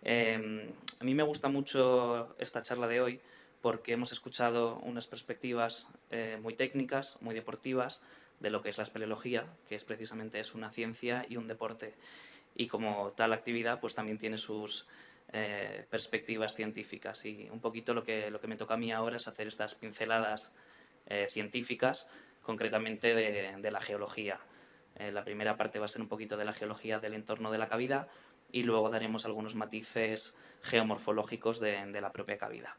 A mí me gusta mucho esta charla de hoy porque hemos escuchado unas perspectivas muy técnicas, muy deportivas, de lo que es la espeleología, que es precisamente una ciencia y un deporte. Y como tal actividad, pues también tiene sus perspectivas científicas. Y un poquito lo que me toca a mí ahora es hacer estas pinceladas científicas, concretamente de la geología. La primera parte va a ser un poquito de la geología del entorno de la cavidad y luego daremos algunos matices geomorfológicos de la propia cavidad.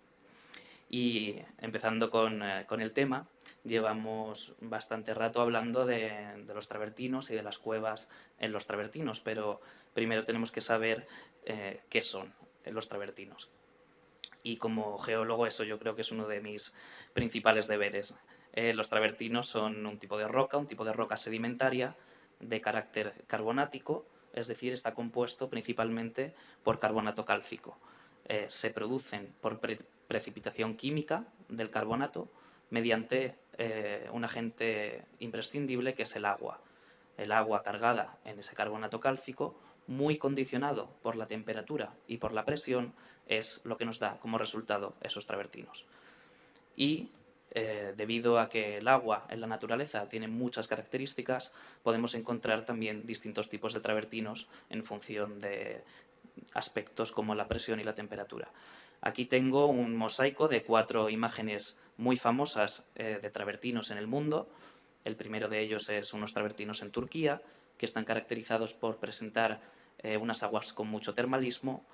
Y empezando con el tema, llevamos bastante rato hablando de los travertinos y de las cuevas en los travertinos, pero primero tenemos que saber qué son los travertinos. Y como geólogo eso yo creo que es uno de mis principales deberes. Los travertinos son un tipo de roca sedimentaria de carácter carbonático, es decir, está compuesto principalmente por carbonato cálcico. Se producen por precipitación química del carbonato mediante un agente imprescindible que es el agua. El agua cargada en ese carbonato cálcico, muy condicionado por la temperatura y por la presión, es lo que nos da como resultado esos travertinos. Y debido a que el agua en la naturaleza tiene muchas características, podemos encontrar también distintos tipos de travertinos en función de aspectos como la presión y la temperatura. Aquí tengo un mosaico de 4 imágenes muy famosas de travertinos en el mundo. El primero de ellos es unos travertinos en Turquía, que están caracterizados por presentar unas aguas con mucho termalismo.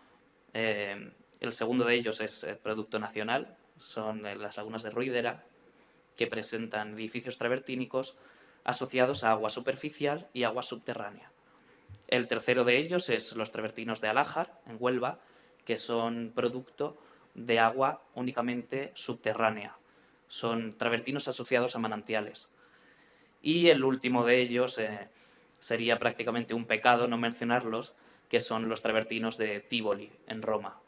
El segundo de ellos es el producto nacional, son las lagunas de Ruidera, que presentan edificios travertínicos asociados a agua superficial y agua subterránea. El tercero de ellos es los travertinos de Alájar, en Huelva, que son producto de agua únicamente subterránea. Son travertinos asociados a manantiales. Y el último de ellos sería prácticamente un pecado no mencionarlos, que son los travertinos de Tivoli, en Roma.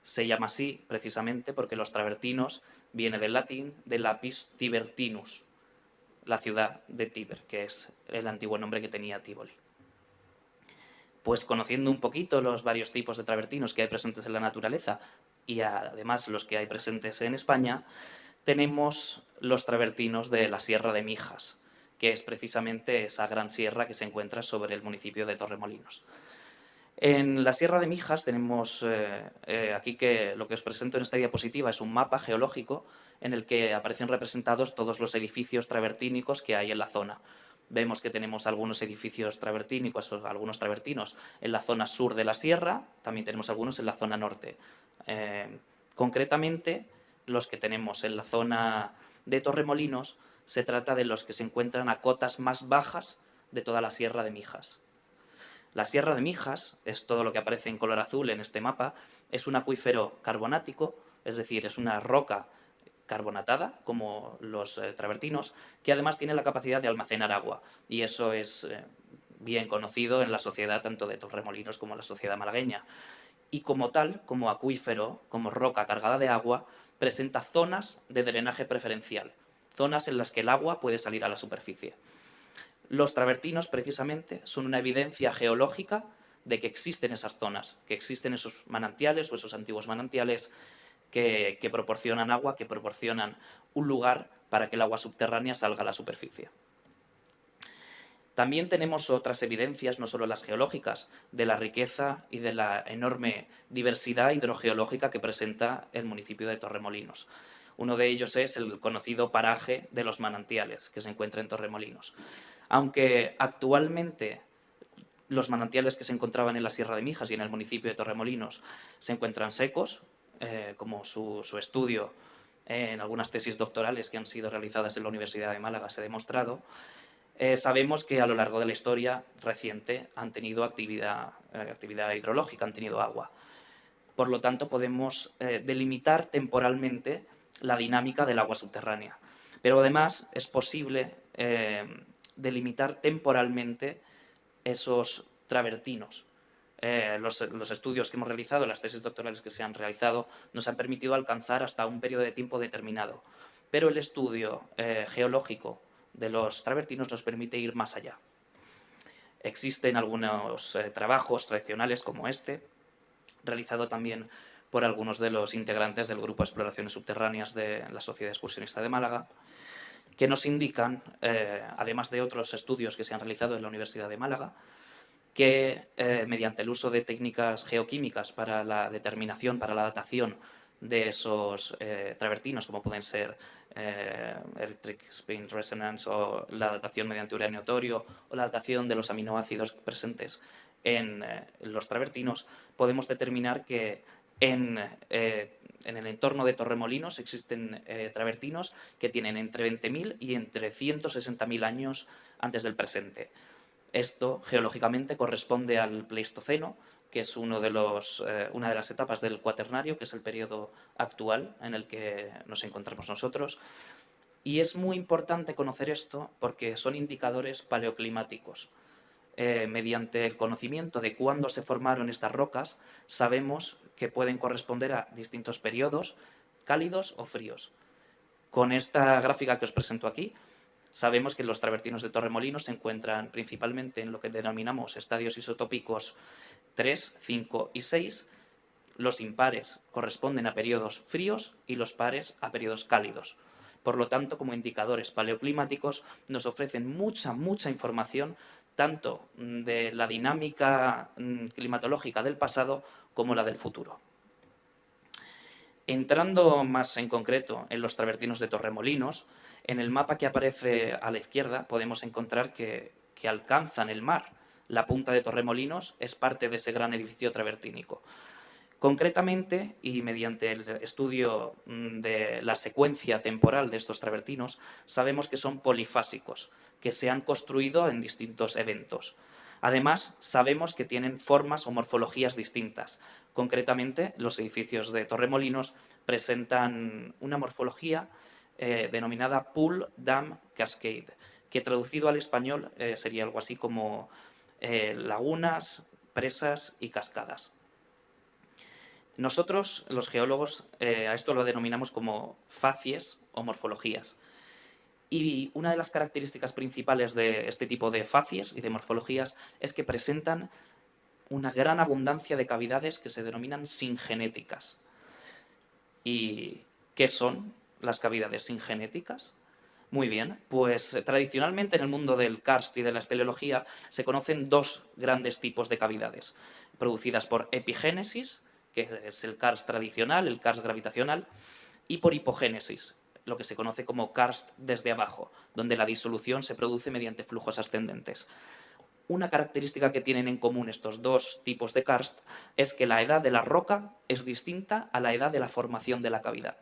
Se llama así precisamente porque los travertinos viene del latín de lapis tibertinus, la ciudad de Tíber, que es el antiguo nombre que tenía Tivoli. Pues conociendo un poquito los varios tipos de travertinos que hay presentes en la naturaleza y además los que hay presentes en España, tenemos los travertinos de la Sierra de Mijas, que es precisamente esa gran sierra que se encuentra sobre el municipio de Torremolinos. En la Sierra de Mijas tenemos aquí que lo que os presento en esta diapositiva es un mapa geológico en el que aparecen representados todos los edificios travertínicos que hay en la zona. Vemos que tenemos algunos edificios travertínicos o algunos travertinos en la zona sur de la sierra, también tenemos algunos en la zona norte. Concretamente, los que tenemos en la zona de Torremolinos se trata de los que se encuentran a cotas más bajas de toda la Sierra de Mijas. La Sierra de Mijas, es todo lo que aparece en color azul en este mapa, es un acuífero carbonático, es decir, es una roca carbonatada, como los travertinos, que además tiene la capacidad de almacenar agua. Y eso es bien conocido en la sociedad tanto de Torremolinos como en la sociedad malagueña. Y como tal, como acuífero, como roca cargada de agua, presenta zonas de drenaje preferencial, zonas en las que el agua puede salir a la superficie. Los travertinos, precisamente, son una evidencia geológica de que existen esas zonas, que existen esos manantiales o esos antiguos manantiales que proporcionan agua, que proporcionan un lugar para que el agua subterránea salga a la superficie. También tenemos otras evidencias, no solo las geológicas, de la riqueza y de la enorme diversidad hidrogeológica que presenta el municipio de Torremolinos. Uno de ellos es el conocido paraje de los manantiales, que se encuentra en Torremolinos. Aunque actualmente los manantiales que se encontraban en la Sierra de Mijas y en el municipio de Torremolinos se encuentran secos, como su estudio en algunas tesis doctorales que han sido realizadas en la Universidad de Málaga se ha demostrado, sabemos que a lo largo de la historia reciente han tenido actividad hidrológica, han tenido agua. Por lo tanto, podemos delimitar temporalmente la dinámica del agua subterránea. Pero además es posible delimitar temporalmente esos travertinos. Los estudios que hemos realizado, las tesis doctorales que se han realizado, nos han permitido alcanzar hasta un periodo de tiempo determinado. Pero el estudio geológico de los travertinos nos permite ir más allá. Existen algunos trabajos tradicionales como este, realizado también por algunos de los integrantes del Grupo de Exploraciones Subterráneas de la Sociedad Excursionista de Málaga, que nos indican, además de otros estudios que se han realizado en la Universidad de Málaga, que mediante el uso de técnicas geoquímicas para la determinación, para la datación de esos travertinos, como pueden ser Electric Spin Resonance o la datación mediante uranio torio o la datación de los aminoácidos presentes en los travertinos, podemos determinar que en el entorno de Torremolinos existen travertinos que tienen entre 20.000 y entre 160.000 años antes del presente. Esto, geológicamente, corresponde al Pleistoceno, que es una de las etapas del Cuaternario, que es el periodo actual en el que nos encontramos nosotros. Y es muy importante conocer esto porque son indicadores paleoclimáticos. Mediante el conocimiento de cuándo se formaron estas rocas, sabemos que pueden corresponder a distintos periodos, cálidos o fríos. Con esta gráfica que os presento aquí, sabemos que los travertinos de Torremolinos se encuentran principalmente en lo que denominamos estadios isotópicos 3, 5 y 6. Los impares corresponden a periodos fríos y los pares a periodos cálidos. Por lo tanto, como indicadores paleoclimáticos, nos ofrecen mucha información tanto de la dinámica climatológica del pasado como la del futuro. Entrando más en concreto en los travertinos de Torremolinos, en el mapa que aparece a la izquierda podemos encontrar que alcanzan el mar. La punta de Torremolinos es parte de ese gran edificio travertínico. Concretamente, y mediante el estudio de la secuencia temporal de estos travertinos, sabemos que son polifásicos, que se han construido en distintos eventos. Además, sabemos que tienen formas o morfologías distintas. Concretamente, los edificios de Torremolinos presentan una morfología denominada Pool Dam Cascade, que traducido al español sería algo así como lagunas, presas y cascadas. Nosotros, los geólogos, a esto lo denominamos como facies o morfologías. Y una de las características principales de este tipo de facies y de morfologías es que presentan una gran abundancia de cavidades que se denominan singenéticas. ¿Y qué son las cavidades singenéticas? Muy bien, pues tradicionalmente en el mundo del karst y de la espeleología se conocen dos grandes tipos de cavidades, producidas por epigénesis, que es el karst tradicional, el karst gravitacional, y por hipogénesis, lo que se conoce como karst desde abajo, donde la disolución se produce mediante flujos ascendentes. Una característica que tienen en común estos dos tipos de karst es que la edad de la roca es distinta a la edad de la formación de la cavidad.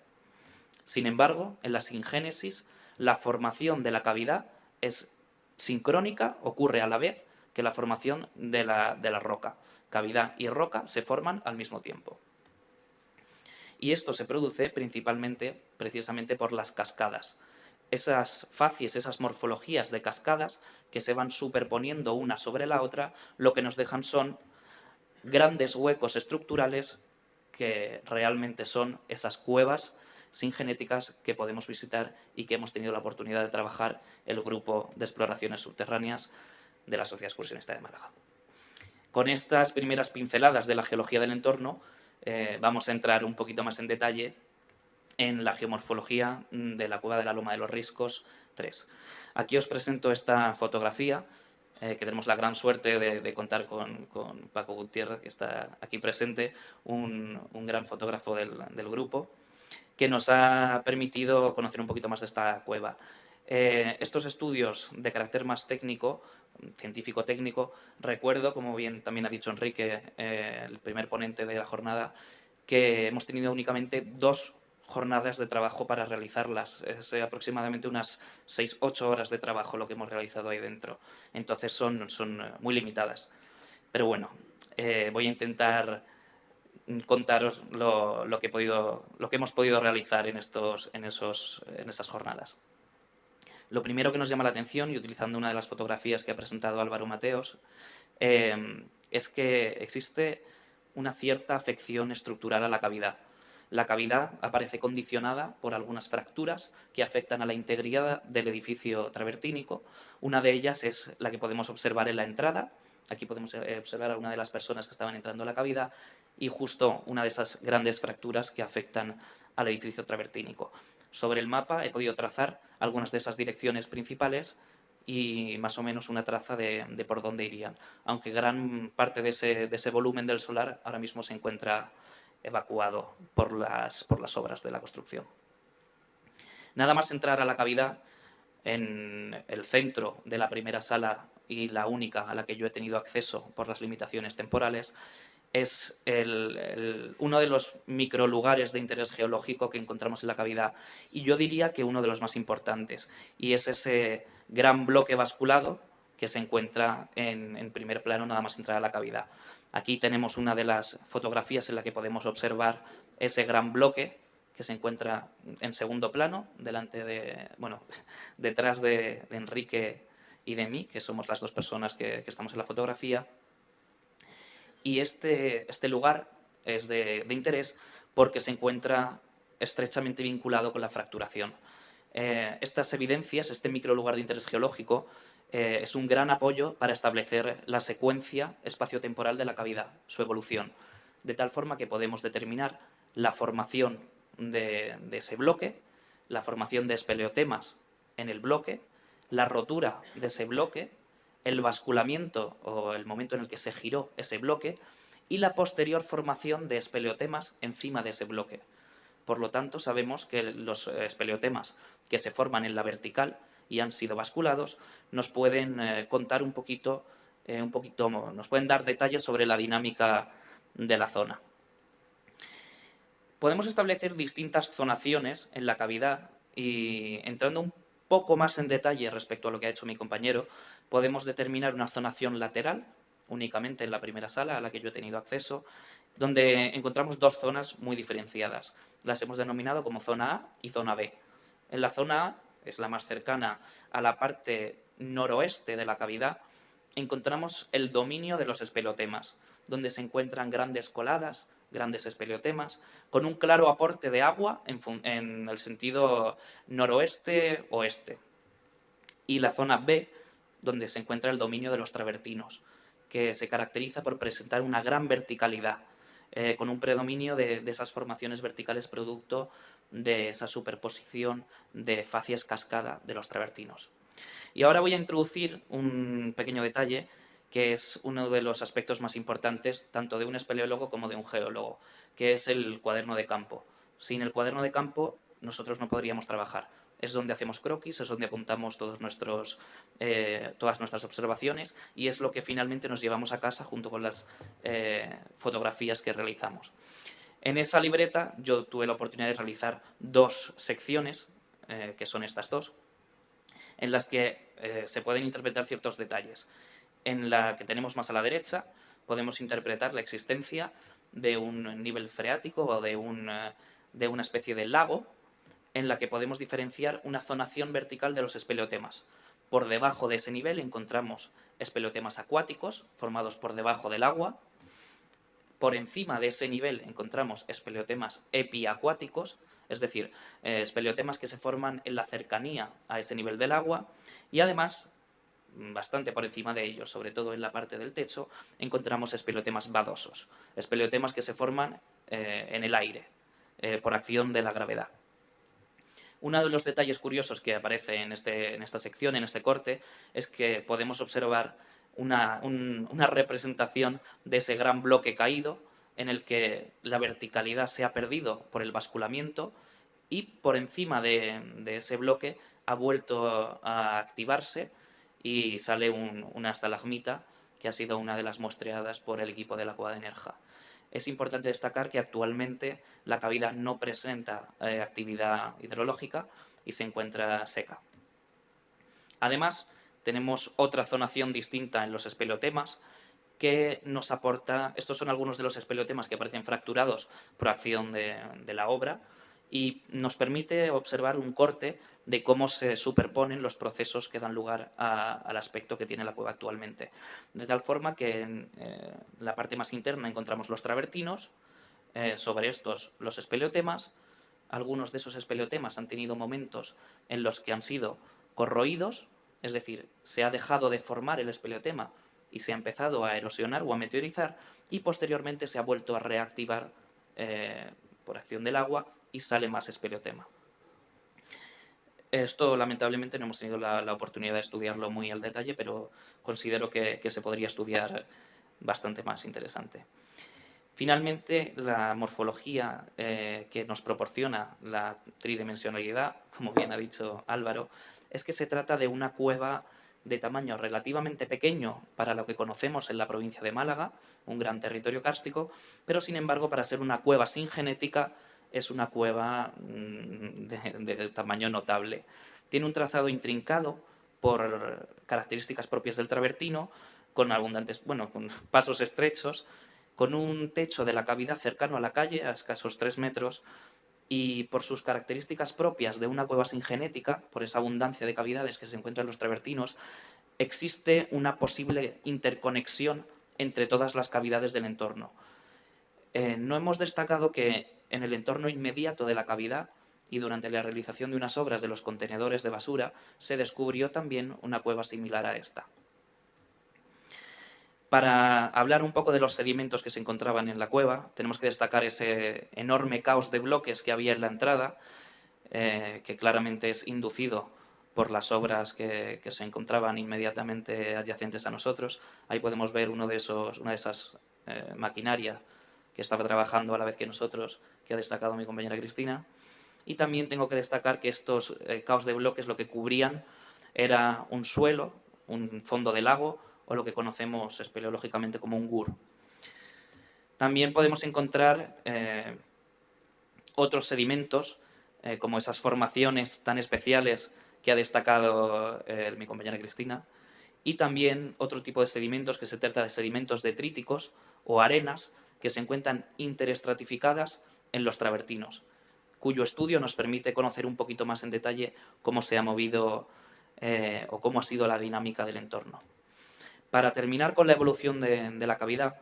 Sin embargo, en la singénesis, la formación de la cavidad es sincrónica, ocurre a la vez que la formación de la roca. Cavidad y roca se forman al mismo tiempo. Y esto se produce principalmente, precisamente por las cascadas. Esas facies, esas morfologías de cascadas que se van superponiendo una sobre la otra, lo que nos dejan son grandes huecos estructurales que realmente son esas cuevas singenéticas que podemos visitar y que hemos tenido la oportunidad de trabajar el Grupo de Exploraciones Subterráneas de la Sociedad Excursionista de Málaga. Con estas primeras pinceladas de la geología del entorno, vamos a entrar un poquito más en detalle en la geomorfología de la cueva de la Loma de los Riscos 3. Aquí os presento esta fotografía, que tenemos la gran suerte de contar con Paco Gutiérrez, que está aquí presente, un gran fotógrafo del grupo, que nos ha permitido conocer un poquito más de esta cueva. Estos estudios de carácter más técnico, científico-técnico, recuerdo, como bien también ha dicho Enrique, el primer ponente de la jornada, que hemos tenido únicamente 2 jornadas de trabajo para realizarlas. Es aproximadamente unas 6-8 horas de trabajo lo que hemos realizado ahí dentro. Entonces son muy limitadas. Pero bueno, voy a intentar contaros lo que hemos podido realizar en esas jornadas. Lo primero que nos llama la atención, y utilizando una de las fotografías que ha presentado Álvaro Mateos, es que existe una cierta afección estructural a la cavidad. La cavidad aparece condicionada por algunas fracturas que afectan a la integridad del edificio travertínico. Una de ellas es la que podemos observar en la entrada, Aquí podemos observar a una de las personas que estaban entrando a la cavidad y justo una de esas grandes fracturas que afectan al edificio travertínico. Sobre el mapa he podido trazar algunas de esas direcciones principales y más o menos una traza de por dónde irían, aunque gran parte de ese volumen del solar ahora mismo se encuentra evacuado por las obras de la construcción. Nada más entrar a la cavidad, en el centro de la primera sala y la única a la que yo he tenido acceso por las limitaciones temporales, es uno de los microlugares de interés geológico que encontramos en la cavidad, y yo diría que uno de los más importantes, y es ese gran bloque basculado que se encuentra en primer plano nada más entrar a la cavidad. Aquí tenemos una de las fotografías en la que podemos observar ese gran bloque que se encuentra en segundo plano, detrás de Enrique y de mí, que somos las dos personas que estamos en la fotografía. Y este lugar es de interés porque se encuentra estrechamente vinculado con la fracturación. Estas evidencias, este microlugar de interés geológico, es un gran apoyo para establecer la secuencia espaciotemporal de la cavidad, su evolución, de tal forma que podemos determinar la formación de ese bloque, la formación de espeleotemas en el bloque, la rotura de ese bloque, el basculamiento o el momento en el que se giró ese bloque y la posterior formación de espeleotemas encima de ese bloque. Por lo tanto, sabemos que los espeleotemas que se forman en la vertical y han sido basculados nos pueden contar un poquito, nos pueden dar detalles sobre la dinámica de la zona. Podemos establecer distintas zonaciones en la cavidad y, entrando un poco más en detalle respecto a lo que ha hecho mi compañero, podemos determinar una zonación lateral, únicamente en la primera sala a la que yo he tenido acceso, donde encontramos dos zonas muy diferenciadas. Las hemos denominado como zona A y zona B. En la zona A, es la más cercana a la parte noroeste de la cavidad, encontramos el dominio de los espeleotemas, donde se encuentran grandes coladas, grandes espeleotemas, con un claro aporte de agua en el sentido noroeste-oeste. Y la zona B, donde se encuentra el dominio de los travertinos, que se caracteriza por presentar una gran verticalidad, con un predominio de esas formaciones verticales producto de esa superposición de facies cascada de los travertinos. Y ahora voy a introducir un pequeño detalle que es uno de los aspectos más importantes tanto de un espeleólogo como de un geólogo, que es el cuaderno de campo. Sin el cuaderno de campo nosotros no podríamos trabajar. Es donde hacemos croquis, es donde apuntamos todas nuestras observaciones y es lo que finalmente nos llevamos a casa junto con las fotografías que realizamos. En esa libreta yo tuve la oportunidad de realizar dos secciones, que son estas dos, en las que se pueden interpretar ciertos detalles. En la que tenemos más a la derecha podemos interpretar la existencia de un nivel freático o de una especie de lago en la que podemos diferenciar una zonación vertical de los espeleotemas. Por debajo de ese nivel encontramos espeleotemas acuáticos formados por debajo del agua. Por encima de ese nivel encontramos espeleotemas epiacuáticos, es decir, espeleotemas que se forman en la cercanía a ese nivel del agua, y además, bastante por encima de ellos, sobre todo en la parte del techo, encontramos espeleotemas badosos, espeleotemas que se forman en el aire por acción de la gravedad. Uno de los detalles curiosos que aparece en esta sección, en este corte, es que podemos observar una representación de ese gran bloque caído en el que la verticalidad se ha perdido por el basculamiento y por encima de ese bloque ha vuelto a activarse y sale una estalagmita que ha sido una de las muestreadas por el equipo de la Cueva de Nerja. Es importante destacar que actualmente la cavidad no presenta actividad hidrológica y se encuentra seca. Además, tenemos otra zonación distinta en los espeleotemas que nos aporta, estos son algunos de los espeleotemas que aparecen fracturados por acción de la obra, y nos permite observar un corte de cómo se superponen los procesos que dan lugar al aspecto que tiene la cueva actualmente. De tal forma que en la parte más interna encontramos los travertinos, sobre estos los espeleotemas. Algunos de esos espeleotemas han tenido momentos en los que han sido corroídos, es decir, se ha dejado de formar el espeleotema y se ha empezado a erosionar o a meteorizar y posteriormente se ha vuelto a reactivar por acción del agua y sale más espeleotema. Esto, lamentablemente, no hemos tenido la oportunidad de estudiarlo muy al detalle, pero considero que se podría estudiar bastante más interesante. Finalmente, la morfología que nos proporciona la tridimensionalidad, como bien ha dicho Álvaro, es que se trata de una cueva de tamaño relativamente pequeño para lo que conocemos en la provincia de Málaga, un gran territorio kárstico, pero sin embargo, para ser una cueva sin genética, es una cueva de tamaño notable. Tiene un trazado intrincado por características propias del travertino, con abundantes, con pasos estrechos, con un techo de la cavidad cercano a la calle, a escasos 3 metros, y por sus características propias de una cueva sin genética, por esa abundancia de cavidades que se encuentran en los travertinos, existe una posible interconexión entre todas las cavidades del entorno. No hemos destacado que en el entorno inmediato de la cavidad y durante la realización de unas obras de los contenedores de basura se descubrió también una cueva similar a esta. Para hablar un poco de los sedimentos que se encontraban en la cueva, tenemos que destacar ese enorme caos de bloques que había en la entrada, que claramente es inducido por las obras que se encontraban inmediatamente adyacentes a nosotros. Ahí podemos ver una de esas maquinarias que estaba trabajando a la vez que nosotros, que ha destacado mi compañera Cristina. Y también tengo que destacar que estos caos de bloques lo que cubrían era un suelo, un fondo de lago, o lo que conocemos espeleológicamente como un gur. También podemos encontrar otros sedimentos, como esas formaciones tan especiales que ha destacado mi compañera Cristina, y también otro tipo de sedimentos que se trata de sedimentos detríticos o arenas que se encuentran interestratificadas en los travertinos, cuyo estudio nos permite conocer un poquito más en detalle cómo se ha movido o cómo ha sido la dinámica del entorno. Para terminar con la evolución de la cavidad,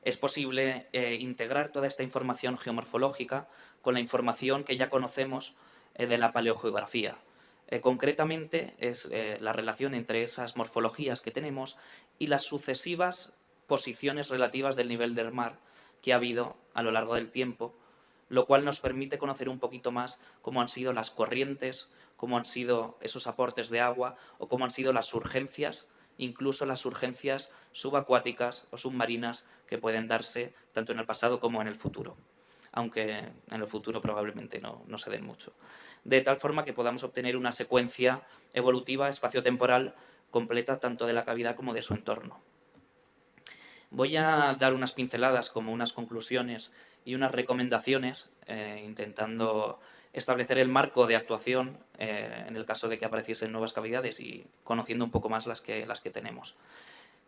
es posible integrar toda esta información geomorfológica con la información que ya conocemos de la paleogeografía. Concretamente, es la relación entre esas morfologías que tenemos y las sucesivas posiciones relativas del nivel del mar que ha habido a lo largo del tiempo, lo cual nos permite conocer un poquito más cómo han sido las corrientes, cómo han sido esos aportes de agua o cómo han sido las surgencias, incluso las surgencias subacuáticas o submarinas que pueden darse tanto en el pasado como en el futuro, aunque en el futuro probablemente no se den mucho. De tal forma que podamos obtener una secuencia evolutiva espaciotemporal completa tanto de la cavidad como de su entorno. Voy a dar unas pinceladas como unas conclusiones y unas recomendaciones, intentando establecer el marco de actuación en el caso de que apareciesen nuevas cavidades y conociendo un poco más las que tenemos.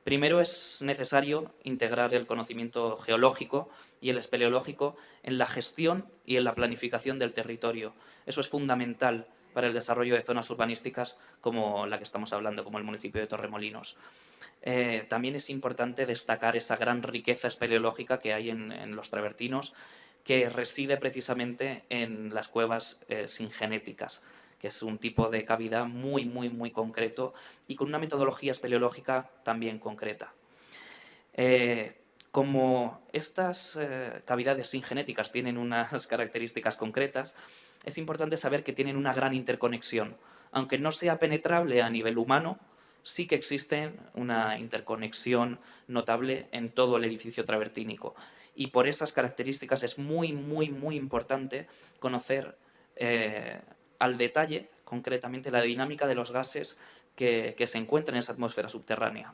Primero, es necesario integrar el conocimiento geológico y el espeleológico en la gestión y en la planificación del territorio. Eso es fundamental para el desarrollo de zonas urbanísticas como la que estamos hablando, como el municipio de Torremolinos. También es importante destacar esa gran riqueza espeleológica que hay en los travertinos, que reside precisamente en las cuevas singenéticas, que es un tipo de cavidad muy, muy, muy concreto y con una metodología espeleológica también concreta. Como estas cavidades singenéticas tienen unas características concretas, es importante saber que tienen una gran interconexión. Aunque no sea penetrable a nivel humano, sí que existe una interconexión notable en todo el edificio travertínico. Y por esas características es muy, muy, muy importante conocer al detalle, concretamente, la dinámica de los gases que se encuentran en esa atmósfera subterránea.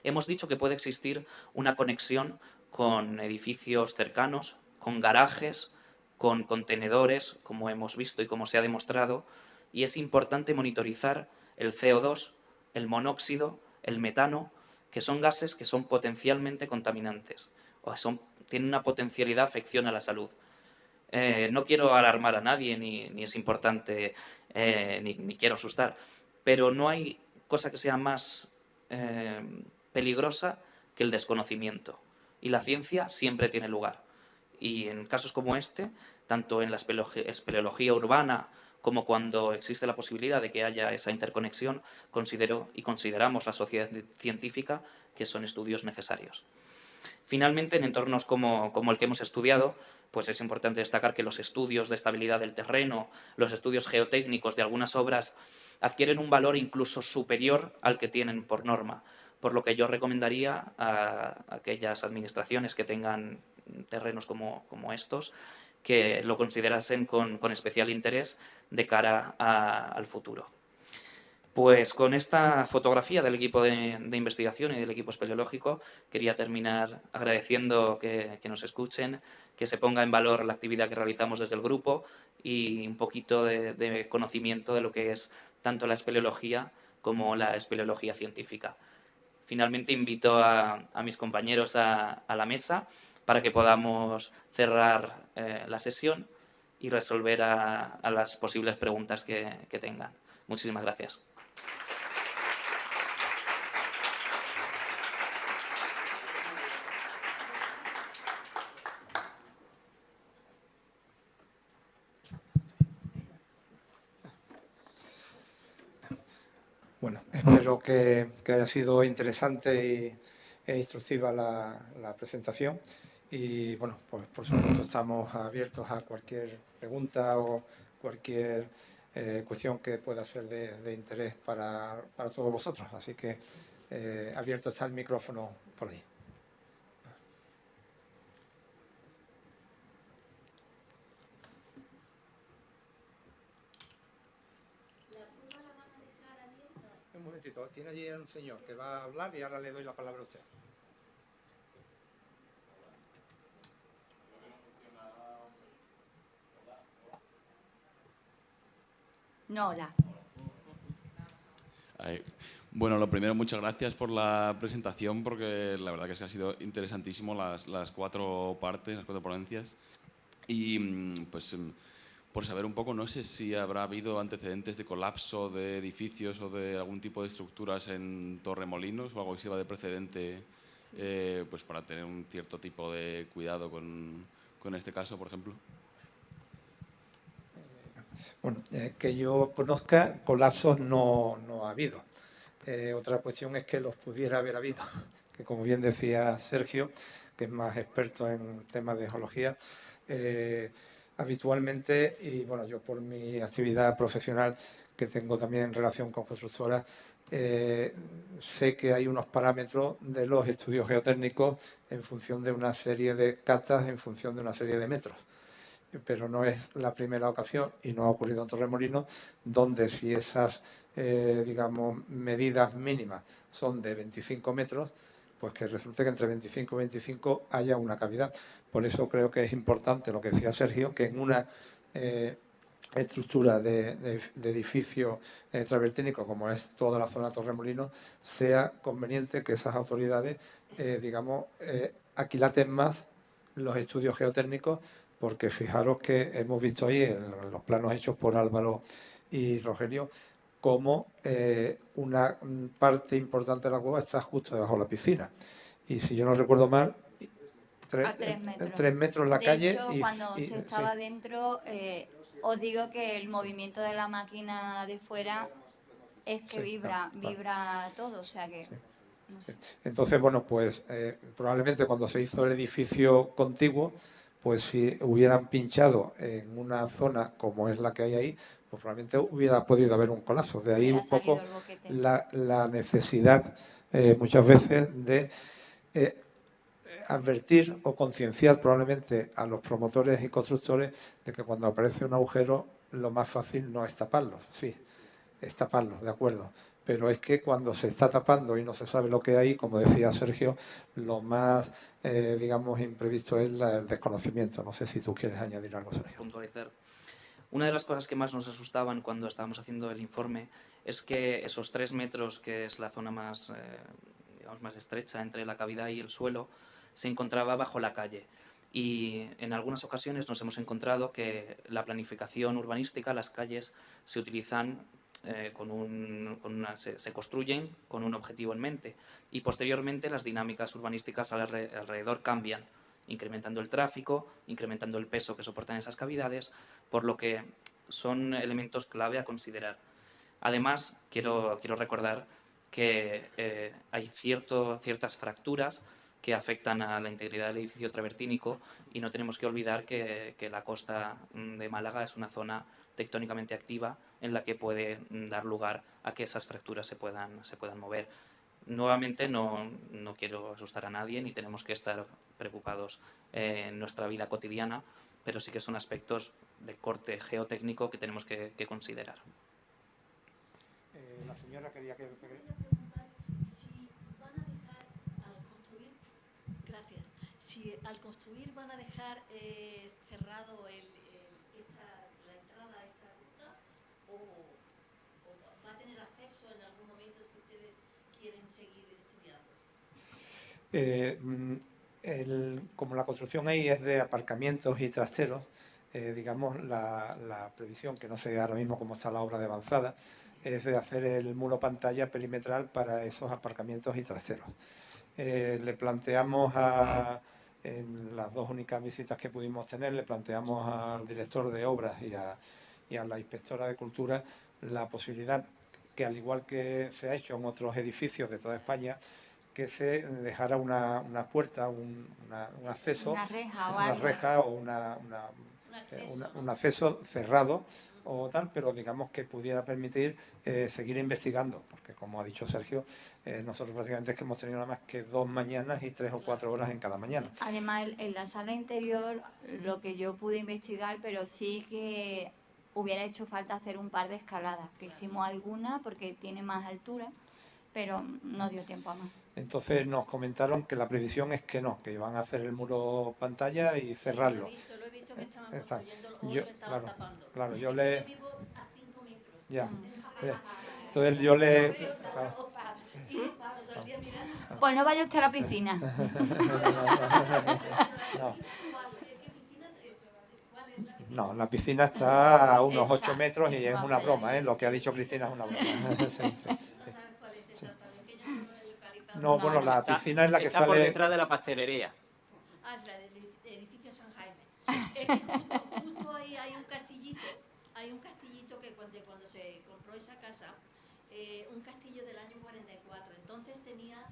Hemos dicho que puede existir una conexión con edificios cercanos, con garajes, con contenedores, como hemos visto y como se ha demostrado, y es importante monitorizar el CO2, el monóxido, el metano, que son gases que son potencialmente contaminantes o tienen una potencialidad de afección a la salud. No quiero alarmar a nadie, ni es importante, ni quiero asustar, pero no hay cosa que sea más peligrosa que el desconocimiento. Y la ciencia siempre tiene lugar. Y en casos como este, tanto en la espeleología urbana como cuando existe la posibilidad de que haya esa interconexión, consideramos la sociedad científica que son estudios necesarios. Finalmente, en entornos como el que hemos estudiado, pues es importante destacar que los estudios de estabilidad del terreno, los estudios geotécnicos de algunas obras adquieren un valor incluso superior al que tienen por norma, por lo que yo recomendaría a aquellas administraciones que tengan terrenos como estos que lo considerasen con especial interés de cara al futuro. Pues con esta fotografía del equipo de investigación y del equipo espeleológico quería terminar agradeciendo que nos escuchen, que se ponga en valor la actividad que realizamos desde el grupo y un poquito de conocimiento de lo que es tanto la espeleología como la espeleología científica. Finalmente invito a mis compañeros a la mesa para que podamos cerrar la sesión y resolver a las posibles preguntas que tengan. Muchísimas gracias. Bueno, espero que haya sido interesante e instructiva la presentación y, bueno, pues por supuesto estamos abiertos a cualquier pregunta o cualquier cuestión que pueda ser de interés para todos vosotros. Así que abierto está el micrófono por ahí. Un momentito, tiene allí un señor que va a hablar y ahora le doy la palabra a usted. No, hola. Bueno, lo primero, muchas gracias por la presentación, porque la verdad que es que ha sido interesantísimo las 4 partes, las 4 ponencias. Y pues por saber un poco, no sé si habrá habido antecedentes de colapso de edificios o de algún tipo de estructuras en Torremolinos o algo que sirva de precedente, pues para tener un cierto tipo de cuidado con este caso, por ejemplo. Bueno, que yo conozca, colapsos no ha habido. Otra cuestión es que los pudiera haber habido, que como bien decía Sergio, que es más experto en temas de geología, habitualmente, y bueno, yo por mi actividad profesional que tengo también en relación con constructoras, sé que hay unos parámetros de los estudios geotécnicos en función de una serie de catas, en función de una serie de metros. Pero no es la primera ocasión, y no ha ocurrido en Torremolinos, donde si esas, digamos, medidas mínimas son de 25 metros, pues que resulte que entre 25 y 25 haya una cavidad. Por eso creo que es importante lo que decía Sergio, que en una estructura de edificio travertínico, como es toda la zona de Torremolinos, sea conveniente que esas autoridades, digamos, aquilaten más los estudios geotécnicos, porque fijaros que hemos visto ahí en los planos hechos por Álvaro y Rogelio cómo una parte importante de la cueva está justo debajo de la piscina. Y si yo no recuerdo mal, A 3 metros. 3 metros la calle. De hecho, cuando se estaba sí. dentro, os digo que el movimiento de la máquina de fuera es que Sí, vibra todo, o sea que... No sé. Entonces, bueno, pues probablemente cuando se hizo el edificio contiguo, pues si hubieran pinchado en una zona como es la que hay ahí, pues probablemente hubiera podido haber un colapso. De ahí un poco la necesidad muchas veces de advertir o concienciar probablemente a los promotores y constructores de que cuando aparece un agujero lo más fácil no es taparlo, sí, es taparlo, de acuerdo. Pero es que cuando se está tapando y no se sabe lo que hay, como decía Sergio, lo más, digamos, imprevisto es el desconocimiento. No sé si tú quieres añadir algo, Sergio. Puntualizar. Una de las cosas que más nos asustaban cuando estábamos haciendo el informe es que esos 3 metros, que es la zona más, digamos, más estrecha entre la cavidad y el suelo, se encontraba bajo la calle. Y en algunas ocasiones nos hemos encontrado que la planificación urbanística, las calles se utilizan se construyen con un objetivo en mente y posteriormente las dinámicas urbanísticas alrededor cambian, incrementando el tráfico, incrementando el peso que soportan esas cavidades, por lo que son elementos clave a considerar. Además, quiero recordar que hay ciertas fracturas que afectan a la integridad del edificio travertínico y no tenemos que olvidar que la costa de Málaga es una zona tectónicamente activa en la que puede dar lugar a que esas fracturas se puedan mover. Nuevamente, no quiero asustar a nadie ni tenemos que estar preocupados en nuestra vida cotidiana, pero sí que son aspectos de corte geotécnico que tenemos que considerar. La señora quería que... Si al construir van a dejar cerrado la entrada a esta ruta o va a tener acceso en algún momento si ustedes quieren seguir estudiando. Como la construcción ahí es de aparcamientos y trasteros, digamos, la previsión, que no sé ahora mismo cómo está la obra de avanzada, es de hacer el muro pantalla perimetral para esos aparcamientos y trasteros. Le planteamos en las dos únicas visitas que pudimos tener, le planteamos al director de obras y a la inspectora de cultura la posibilidad que, al igual que se ha hecho en otros edificios de toda España, que se dejara una puerta, un acceso, una reja o un acceso cerrado o tal, pero digamos que pudiera permitir seguir investigando, porque como ha dicho Sergio, nosotros prácticamente es que hemos tenido nada más que 2 mañanas y 3 o 4 horas en cada mañana. Además, en la sala interior, lo que yo pude investigar, pero sí que hubiera hecho falta hacer un par de escaladas, que hicimos alguna porque tiene más altura, pero no dio tiempo a más. Entonces nos comentaron que la previsión es que no, que iban a hacer el muro pantalla y cerrarlo. Sí, lo he visto que estaban construyendo o lo estaban tapando. Claro, yo vivo a 5 metros. Ya. Entonces yo le... Pues no vaya usted a la piscina. No, la piscina está a unos 8 metros y es una broma, ¿eh? Lo que ha dicho Cristina es una broma. No, bueno, la piscina es la que está sale... por detrás de la pastelería. Ah, es la del edificio San Jaime. Es que justo ahí hay un castillito que cuando se compró esa casa, un castillo del año 44, entonces tenía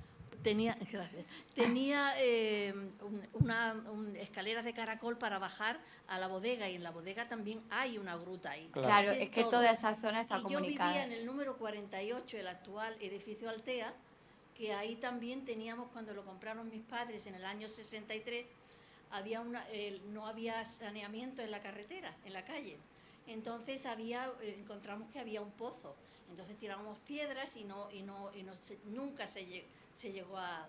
escaleras de caracol para bajar a la bodega, y en la bodega también hay una gruta ahí. Claro, es que toda esa zona está y comunicada. Yo vivía en el número 48, el actual edificio Altea, que ahí también teníamos, cuando lo compraron mis padres en el año 63, no había saneamiento en la carretera, en la calle. Entonces encontramos que había un pozo. Entonces tirábamos piedras y nunca se llegó a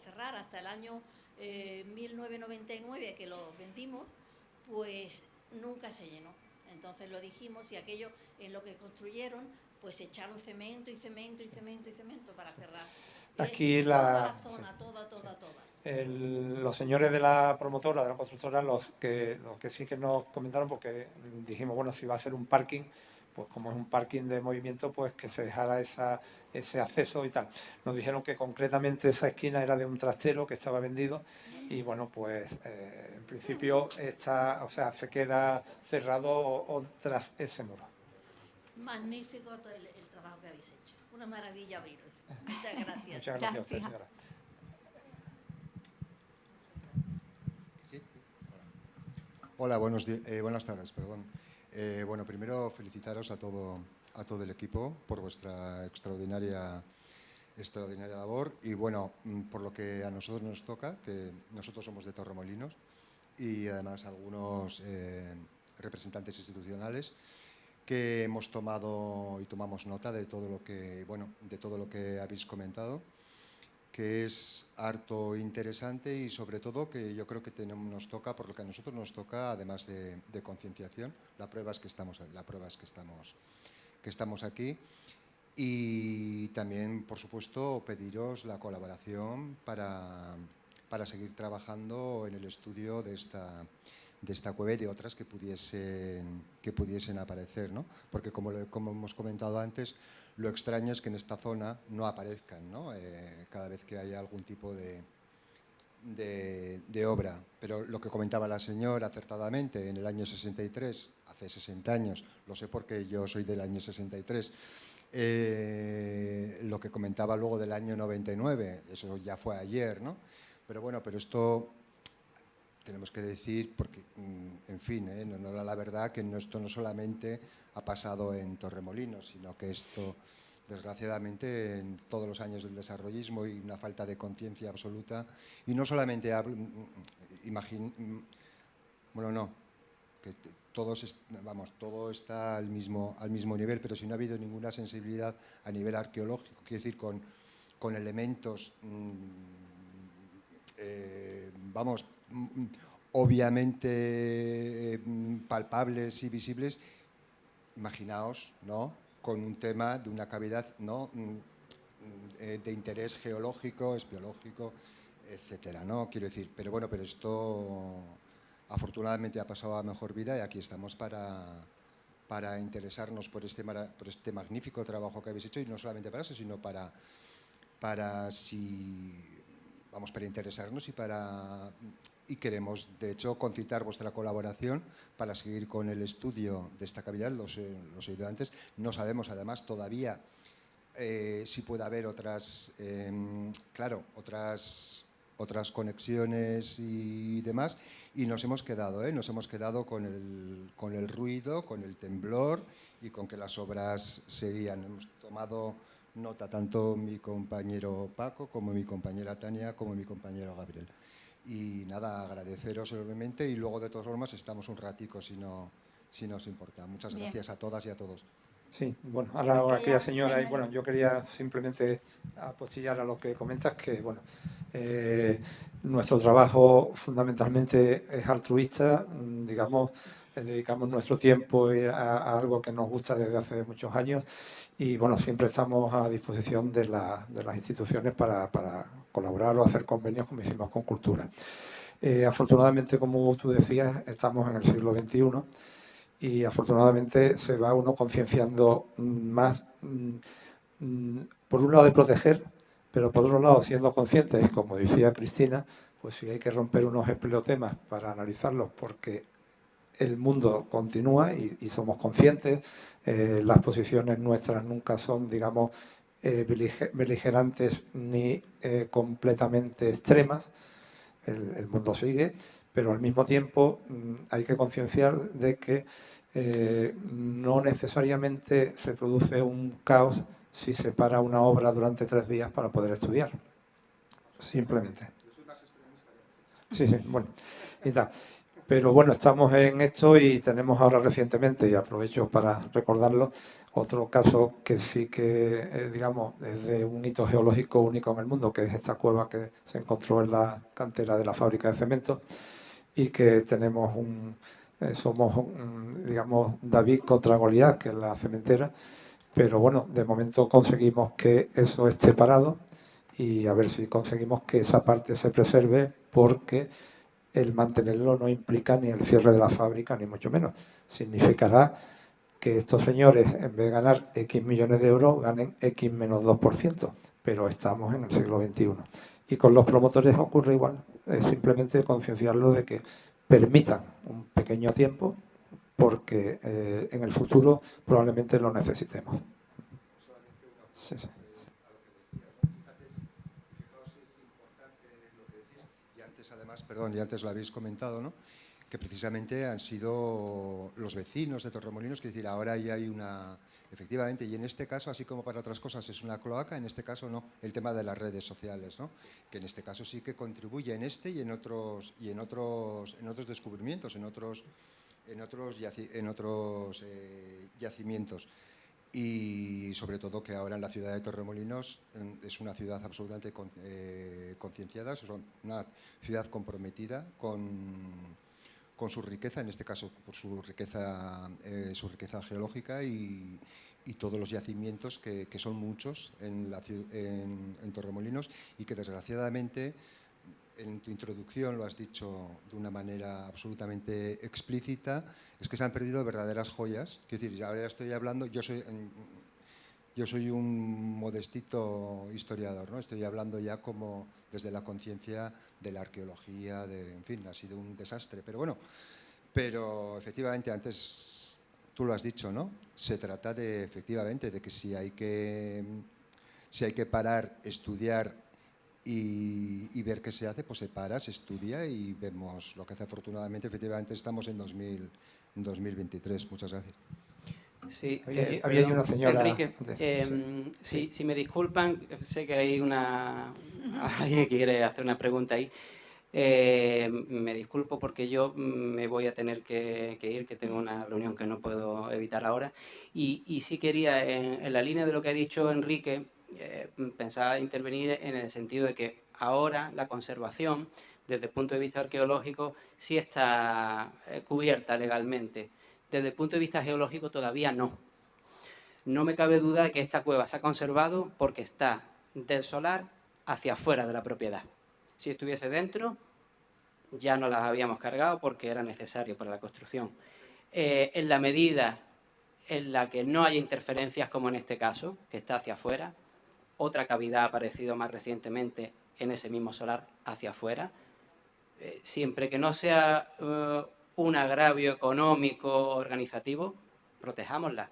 cerrar. Hasta el año 1999, que lo vendimos, pues nunca se llenó. Entonces lo dijimos, y aquello en lo que construyeron, pues echaron cemento y cemento y cemento y cemento para cerrar. Aquí toda la zona, toda. Los señores de la promotora, de la constructora, los que sí que nos comentaron, porque dijimos, bueno, si va a ser un parking, pues como es un parking de movimiento, pues que se dejara ese acceso y tal. Nos dijeron que concretamente esa esquina era de un trastero que estaba vendido y bueno, pues en principio se queda cerrado tras ese muro. Magnífico todo el trabajo que habéis hecho. Una maravilla oíros. Muchas gracias. Muchas gracias a usted, señora. Hola, buenas tardes, perdón. Bueno, primero felicitaros a todo el equipo por vuestra extraordinaria labor y bueno, por lo que a nosotros nos toca, que nosotros somos de Torremolinos y además algunos representantes institucionales que hemos tomado y tomamos nota de todo lo que habéis comentado, que es harto interesante y sobre todo que yo creo que nos toca, por lo que a nosotros nos toca, además de concienciación, la prueba es que estamos aquí y también, por supuesto, pediros la colaboración para seguir trabajando en el estudio de esta cueva y de otras que pudiesen aparecer, ¿no? Porque como hemos comentado antes, lo extraño es que en esta zona no aparezcan, ¿no? Cada vez que haya algún tipo de de obra. Pero lo que comentaba la señora acertadamente, en el año 63, hace 60 años, lo sé porque yo soy del año 63, lo que comentaba luego del año 99, eso ya fue ayer, ¿no? Pero bueno, pero esto tenemos que decir, porque, en fin, no la verdad que esto no solamente ha pasado en Torremolinos, sino que esto, desgraciadamente, en todos los años del desarrollismo y una falta de conciencia absoluta, y no solamente bueno, no, que todo está al mismo nivel, pero si no ha habido ninguna sensibilidad a nivel arqueológico, quiero decir, con elementos, obviamente palpables y visibles, imaginaos, ¿no?, con un tema de una cavidad, ¿no?, de interés geológico, espeológico, etcétera, ¿no? Quiero decir, pero bueno, pero esto afortunadamente ha pasado a mejor vida y aquí estamos para interesarnos por este magnífico trabajo que habéis hecho, y no solamente para eso, sino para interesarnos y queremos, de hecho, concitar vuestra colaboración para seguir con el estudio de esta cavidad. Los he oído antes. No sabemos, además, todavía si puede haber otras conexiones y demás, y nos hemos quedado con el ruido, con el temblor y con que las obras seguían. Hemos tomado nota tanto mi compañero Paco como mi compañera Tania como mi compañero Gabriel. Y nada, agradeceros enormemente, y luego de todas formas estamos un ratico si no os importa. Muchas gracias a todas y a todos. Sí, bueno, ahora aquella señora, y bueno, yo quería simplemente apostillar a lo que comentas, que bueno, nuestro trabajo fundamentalmente es altruista, digamos, dedicamos nuestro tiempo a algo que nos gusta desde hace muchos años, y bueno, siempre estamos a disposición de las instituciones para colaborar o hacer convenios, como hicimos con Cultura. Afortunadamente, como tú decías, estamos en el siglo XXI, y afortunadamente se va uno concienciando más, por un lado, de proteger, pero por otro lado, siendo conscientes, como decía Cristina, pues sí hay que romper unos espeleotemas para analizarlos, porque el mundo continúa y somos conscientes. Las posiciones nuestras nunca son, digamos, beligerantes ni completamente extremas. El mundo sigue, pero al mismo tiempo hay que concienciar de que no necesariamente se produce un caos si se para una obra durante 3 días para poder estudiar. Simplemente. Sí, bueno. Y tal. Pero bueno, estamos en esto y tenemos ahora recientemente, y aprovecho para recordarlo, otro caso que sí que, digamos, es de un hito geológico único en el mundo, que es esta cueva que se encontró en la cantera de la fábrica de cemento, y que tenemos somos, digamos, David contra Goliat, que es la cementera, pero bueno, de momento conseguimos que eso esté parado, y a ver si conseguimos que esa parte se preserve, porque el mantenerlo no implica ni el cierre de la fábrica, ni mucho menos. Significará que estos señores, en vez de ganar X millones de euros, ganen X menos 2%, pero estamos en el siglo XXI. Y con los promotores ocurre igual, es simplemente concienciarlos de que permitan un pequeño tiempo, porque en el futuro probablemente lo necesitemos. Sí. Y antes lo habéis comentado, ¿no?, que precisamente han sido los vecinos de Torremolinos, que decir, ahora ya hay efectivamente, y en este caso, así como para otras cosas es una cloaca, en este caso no, el tema de las redes sociales, ¿no?, que en este caso sí que contribuye en este y en otros descubrimientos, en otros yacimientos. Y sobre todo que ahora en la ciudad de Torremolinos es una ciudad absolutamente concienciada, es una ciudad comprometida con su riqueza, en este caso por su riqueza geológica y todos los yacimientos, que son muchos en Torremolinos, y que desgraciadamente, en tu introducción lo has dicho de una manera absolutamente explícita, es que se han perdido verdaderas joyas. Quiero decir, ahora estoy hablando, yo Yo soy un modestito historiador, ¿no? Estoy hablando ya como desde la conciencia de la arqueología, en fin, ha sido un desastre. Pero bueno, efectivamente antes tú lo has dicho, ¿no? Se trata efectivamente de que si hay que parar, estudiar y ver qué se hace, pues se para, se estudia y vemos lo que hace. Afortunadamente, efectivamente, estamos en 2023. Muchas gracias. Sí, había una señora Enrique, sí. si me disculpan, sé que hay alguien que quiere hacer una pregunta ahí. Me disculpo porque yo me voy a tener que ir, que tengo una reunión que no puedo evitar ahora. Y sí quería, en la línea de lo que ha dicho Enrique, pensaba intervenir en el sentido de que ahora la conservación, desde el punto de vista arqueológico, sí está cubierta legalmente. Desde el punto de vista geológico todavía no. No me cabe duda de que esta cueva se ha conservado porque está del solar hacia afuera de la propiedad. Si estuviese dentro, ya no las habíamos cargado porque era necesario para la construcción. En la medida en la que no haya interferencias, como en este caso, que está hacia afuera, otra cavidad ha aparecido más recientemente en ese mismo solar hacia afuera, siempre que no sea un agravio económico organizativo, protejámosla.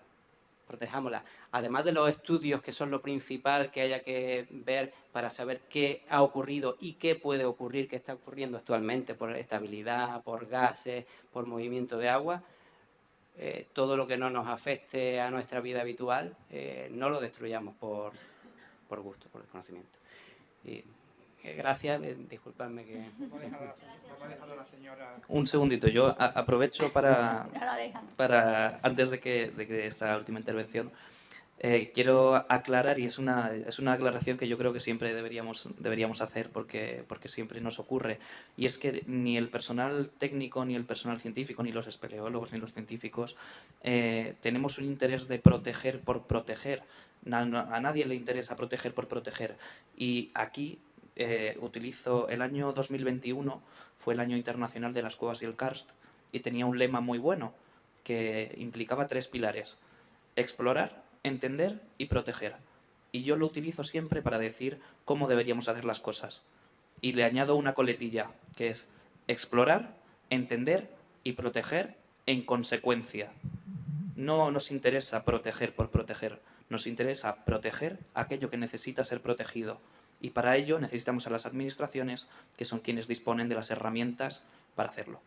Además de los estudios, que son lo principal que haya que ver para saber qué ha ocurrido y qué puede ocurrir, qué está ocurriendo actualmente por estabilidad, por gases, por movimiento de agua, todo lo que no nos afecte a nuestra vida habitual, no lo destruyamos por gusto, por desconocimiento. Y, gracias, disculpadme que... Un segundito, yo aprovecho para antes de que esta última intervención, quiero aclarar, y es una aclaración que yo creo que siempre deberíamos hacer porque siempre nos ocurre, y es que ni el personal técnico, ni el personal científico, ni los espeleólogos, ni los científicos tenemos un interés de proteger por proteger. A nadie le interesa proteger por proteger. Y aquí utilizo el año 2021, fue el año internacional de las cuevas y el karst, y tenía un lema muy bueno que implicaba 3 pilares: explorar, entender y proteger. Y yo lo utilizo siempre para decir cómo deberíamos hacer las cosas. Y le añado una coletilla, que es explorar, entender y proteger en consecuencia. No nos interesa proteger por proteger, nos interesa proteger aquello que necesita ser protegido. Y para ello necesitamos a las administraciones, que son quienes disponen de las herramientas para hacerlo.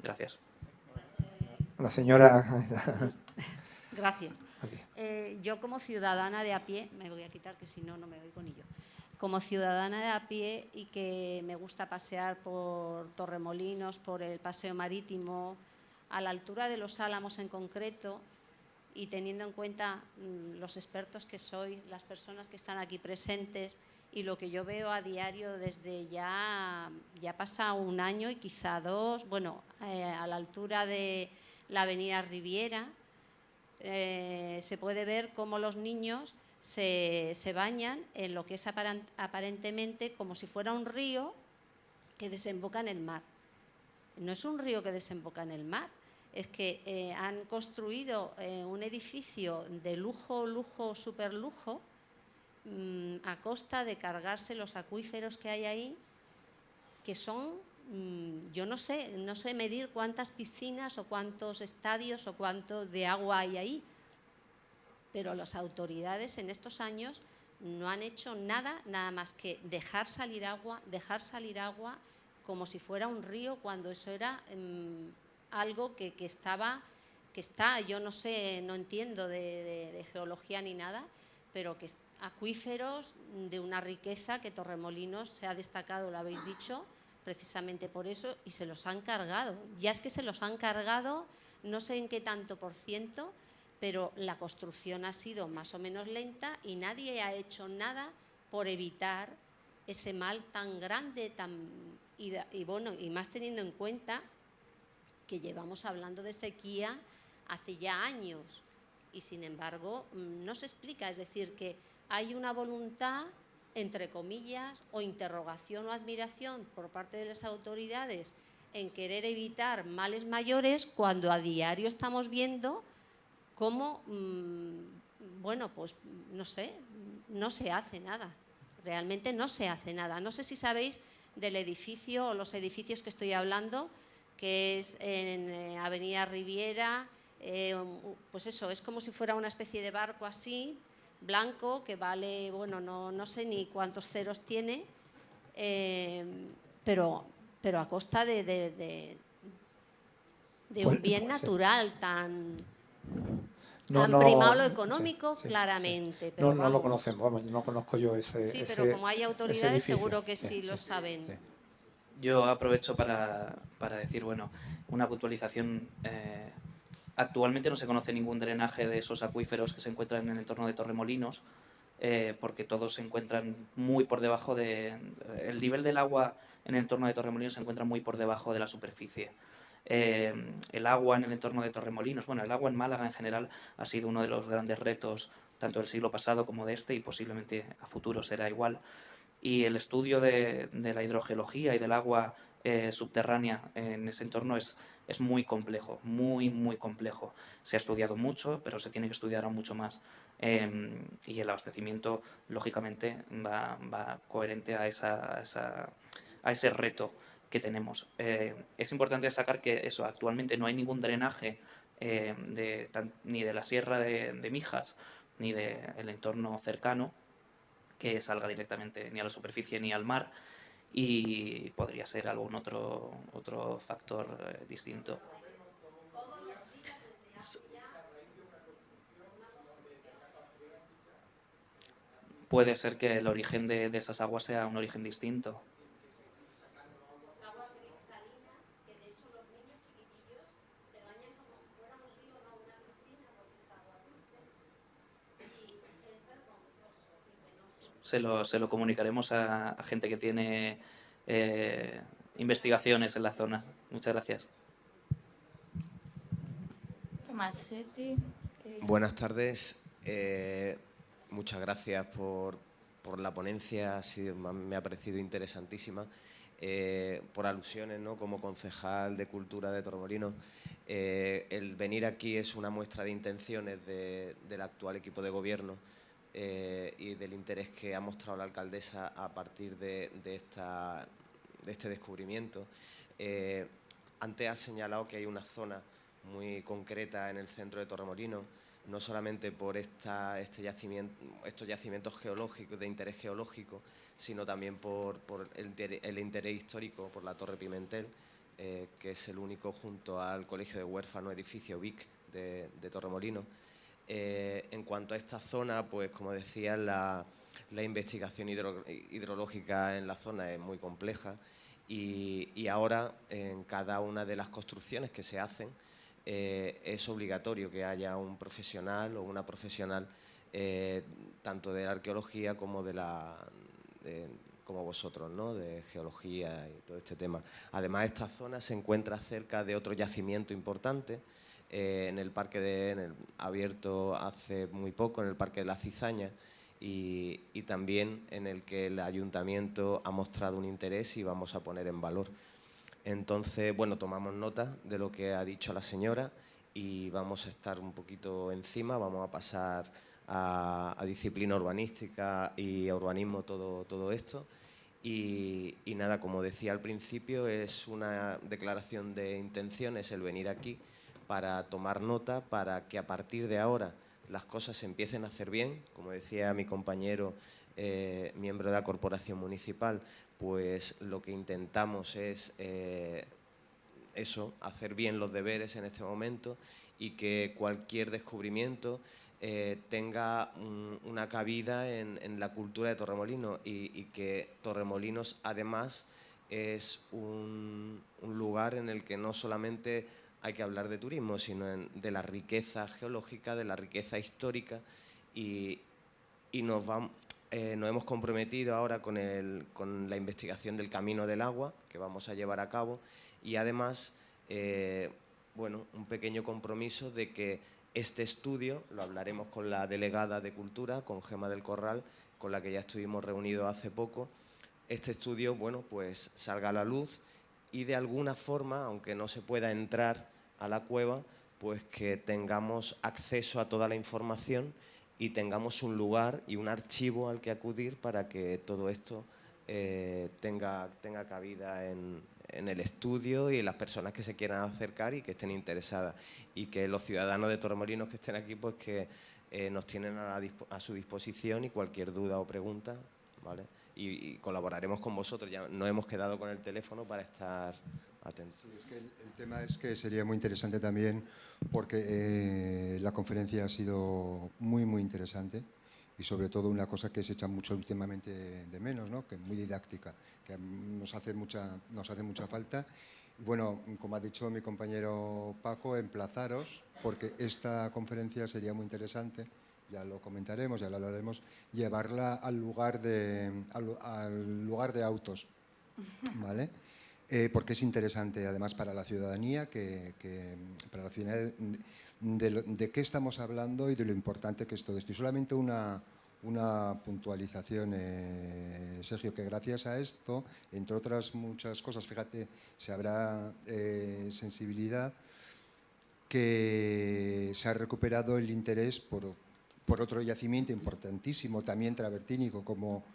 Gracias. La señora... Gracias. Yo como ciudadana de a pie, me voy a quitar que si no, no me oigo ni yo. Como ciudadana de a pie y que me gusta pasear por Torremolinos, por el paseo marítimo, a la altura de los Álamos en concreto, y teniendo en cuenta los expertos que sois, las personas que están aquí presentes y lo que yo veo a diario desde ya pasa un año y quizá 2, bueno, a la altura de la avenida Riviera, se puede ver cómo los niños se bañan en lo que es aparentemente como si fuera un río que desemboca en el mar. No es un río que desemboca en el mar, es que han construido un edificio de lujo, superlujo, a costa de cargarse los acuíferos que hay ahí, que son, yo no sé medir cuántas piscinas o cuántos estadios o cuánto de agua hay ahí, pero las autoridades en estos años no han hecho nada más que dejar salir agua como si fuera un río, cuando eso era algo que está, yo no sé, no entiendo de geología ni nada, pero que acuíferos de una riqueza que Torremolinos se ha destacado, lo habéis dicho, precisamente por eso, y se los han cargado. Ya es que se los han cargado, no sé en qué tanto por ciento, pero la construcción ha sido más o menos lenta y nadie ha hecho nada por evitar ese mal tan grande, y más teniendo en cuenta que llevamos hablando de sequía hace ya años y sin embargo no se explica, es decir, que hay una voluntad, entre comillas, o interrogación o admiración por parte de las autoridades en querer evitar males mayores, cuando a diario estamos viendo cómo bueno, pues no sé, no se hace nada. Realmente no se hace nada. No sé si sabéis del edificio o los edificios que estoy hablando, que es en Avenida Riviera. Pues eso, es como si fuera una especie de barco así, blanco, que vale, bueno, no sé ni cuántos ceros tiene, pero a costa de un bien natural tan primado lo económico, sí, claramente. sí. Pero No lo conocemos, vamos, no conozco yo sí, pero como hay autoridades edificio. seguro que sí lo saben. Sí. Yo aprovecho para decir, bueno, una puntualización. Actualmente no se conoce ningún drenaje de esos acuíferos que se encuentran en el entorno de Torremolinos, porque todos se encuentran muy por debajo de... El nivel del agua en el entorno de Torremolinos se encuentra muy por debajo de la superficie. El agua en el entorno de Torremolinos, bueno, el agua en Málaga en general ha sido uno de los grandes retos tanto del siglo pasado como de este, y posiblemente a futuro será igual. Y el estudio de la hidrogeología y del agua subterránea en ese entorno es muy complejo, muy complejo. Se ha estudiado mucho, pero se tiene que estudiar aún mucho más. Y el abastecimiento, lógicamente, va coherente a ese reto que tenemos. Es importante destacar que eso, actualmente no hay ningún drenaje ni de la Sierra de Mijas ni del entorno cercano que salga directamente ni a la superficie ni al mar, y podría ser algún otro factor distinto. Puede ser que el origen de esas aguas sea un origen distinto. Se lo comunicaremos a gente que tiene investigaciones en la zona. Muchas gracias. Tomasetti. Buenas tardes. Muchas gracias por la ponencia. Me ha parecido interesantísima. Por alusiones, ¿no? Como concejal de Cultura de Torremolinos, el venir aquí es una muestra de intenciones del actual equipo de gobierno y del interés que ha mostrado la alcaldesa a partir de este descubrimiento. Antes ha señalado que hay una zona muy concreta en el centro de Torremolinos, no solamente por estos yacimientos geológicos de interés geológico, sino también por el interés histórico, por la Torre Pimentel, que es el único junto al Colegio de Huérfanos edificio Vic de Torremolinos. En cuanto a esta zona, pues como decía, la investigación hidrológica en la zona es muy compleja y ahora en cada una de las construcciones que se hacen es obligatorio que haya un profesional o una profesional tanto de la arqueología como como vosotros, ¿no? De geología y todo este tema. Además, esta zona se encuentra cerca de otro yacimiento importante en el parque abierto hace muy poco, en el Parque de la Cizaña, y también en el que el ayuntamiento ha mostrado un interés y vamos a poner en valor. Entonces, bueno, tomamos nota de lo que ha dicho la señora y vamos a estar un poquito encima, vamos a pasar a disciplina urbanística y a urbanismo todo esto. Y nada, como decía al principio, es una declaración de intenciones el venir aquí para tomar nota, para que a partir de ahora las cosas se empiecen a hacer bien. Como decía mi compañero, miembro de la Corporación Municipal, pues lo que intentamos es hacer bien los deberes en este momento y que cualquier descubrimiento tenga una cabida en la cultura de Torremolinos y que Torremolinos además es un lugar en el que no solamente hay que hablar de turismo, sino de la riqueza geológica, de la riqueza histórica y nos hemos comprometido ahora con la investigación del Camino del Agua que vamos a llevar a cabo y además un pequeño compromiso de que este estudio lo hablaremos con la delegada de Cultura, con Gemma del Corral, con la que ya estuvimos reunidos hace poco. Este estudio, pues salga a la luz y de alguna forma, aunque no se pueda entrar a la cueva, pues que tengamos acceso a toda la información y tengamos un lugar y un archivo al que acudir para que todo esto tenga cabida en el estudio y en las personas que se quieran acercar y que estén interesadas. Y que los ciudadanos de Torremolinos que estén aquí, pues que nos tienen a su disposición, y cualquier duda o pregunta, ¿vale? Y colaboraremos con vosotros. Ya nos hemos quedado con el teléfono para estar atentos. Sí, es que el tema es que sería muy interesante también, porque la conferencia ha sido muy, muy interesante, y sobre todo una cosa que se echa mucho últimamente de menos, ¿no? Que es muy didáctica, que nos hace mucha falta. Y bueno, como ha dicho mi compañero Paco, emplazaros, porque esta conferencia sería muy interesante, ya lo comentaremos, ya lo hablaremos, llevarla al lugar de autos, ¿vale? Porque es interesante además para la ciudadanía, para la ciudadanía de qué estamos hablando y de lo importante que es todo esto. Y solamente una puntualización, Sergio, que gracias a esto, entre otras muchas cosas, fíjate, se habrá sensibilidad, que se ha recuperado el interés por otro yacimiento importantísimo, también travertínico, como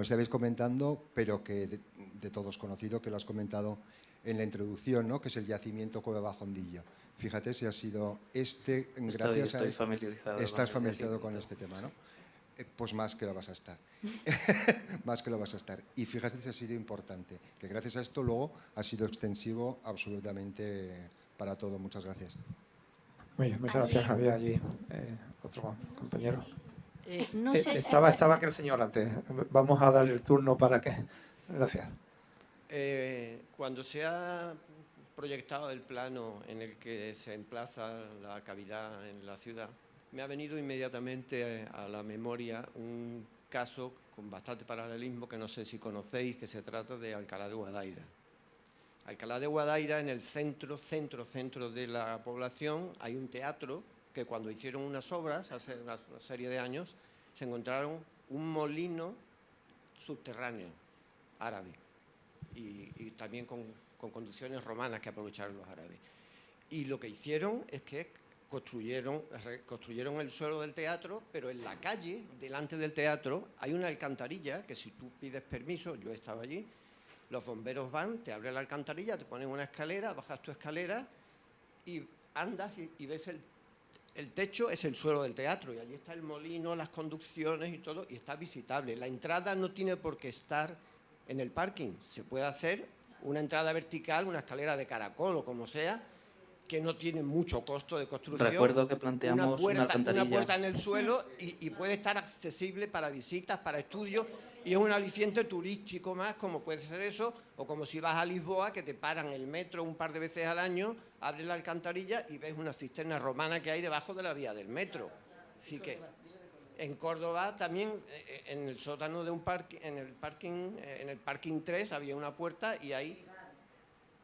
estabais comentando, pero que de todos conocido, que lo has comentado en la introducción, ¿no? Que es el yacimiento Cueva Bajondillo. Fíjate si ha sido gracias a esto, estás familiarizado con este tema, ¿no? Pues más que lo vas a estar. Más que lo vas a estar. Y fíjate si ha sido importante, que gracias a esto luego ha sido extensivo absolutamente para todo. Muchas gracias. Muy bien, muchas gracias. Había allí otro compañero. No sé estaba aquel señor antes. Vamos a darle el turno para que... Gracias. Cuando se ha proyectado el plano en el que se emplaza la cavidad en la ciudad, me ha venido inmediatamente a la memoria un caso con bastante paralelismo que no sé si conocéis, que se trata de Alcalá de Guadaira. Alcalá de Guadaira, en el centro de la población, hay un teatro que cuando hicieron unas obras, hace una serie de años, se encontraron un molino subterráneo árabe y también con conducciones romanas que aprovecharon los árabes. Y lo que hicieron es que reconstruyeron el suelo del teatro, pero en la calle, delante del teatro, hay una alcantarilla que si tú pides permiso, yo estaba allí, los bomberos van, te abren la alcantarilla, te ponen una escalera, bajas tu escalera y andas y ves el techo, es el suelo del teatro, y allí está el molino, las conducciones y todo, y está visitable. La entrada no tiene por qué estar en el parking, se puede hacer una entrada vertical, una escalera de caracol o como sea, que no tiene mucho costo de construcción. Recuerdo que planteamos una alcantarilla. Una puerta en el suelo y puede estar accesible para visitas, para estudios, y es un aliciente turístico más, como puede ser eso, o como si vas a Lisboa, que te paran el metro un par de veces al año, abres la alcantarilla y ves una cisterna romana que hay debajo de la vía del metro. Así que en Córdoba también, en el sótano de un parking, en el parking 3 había una puerta y hay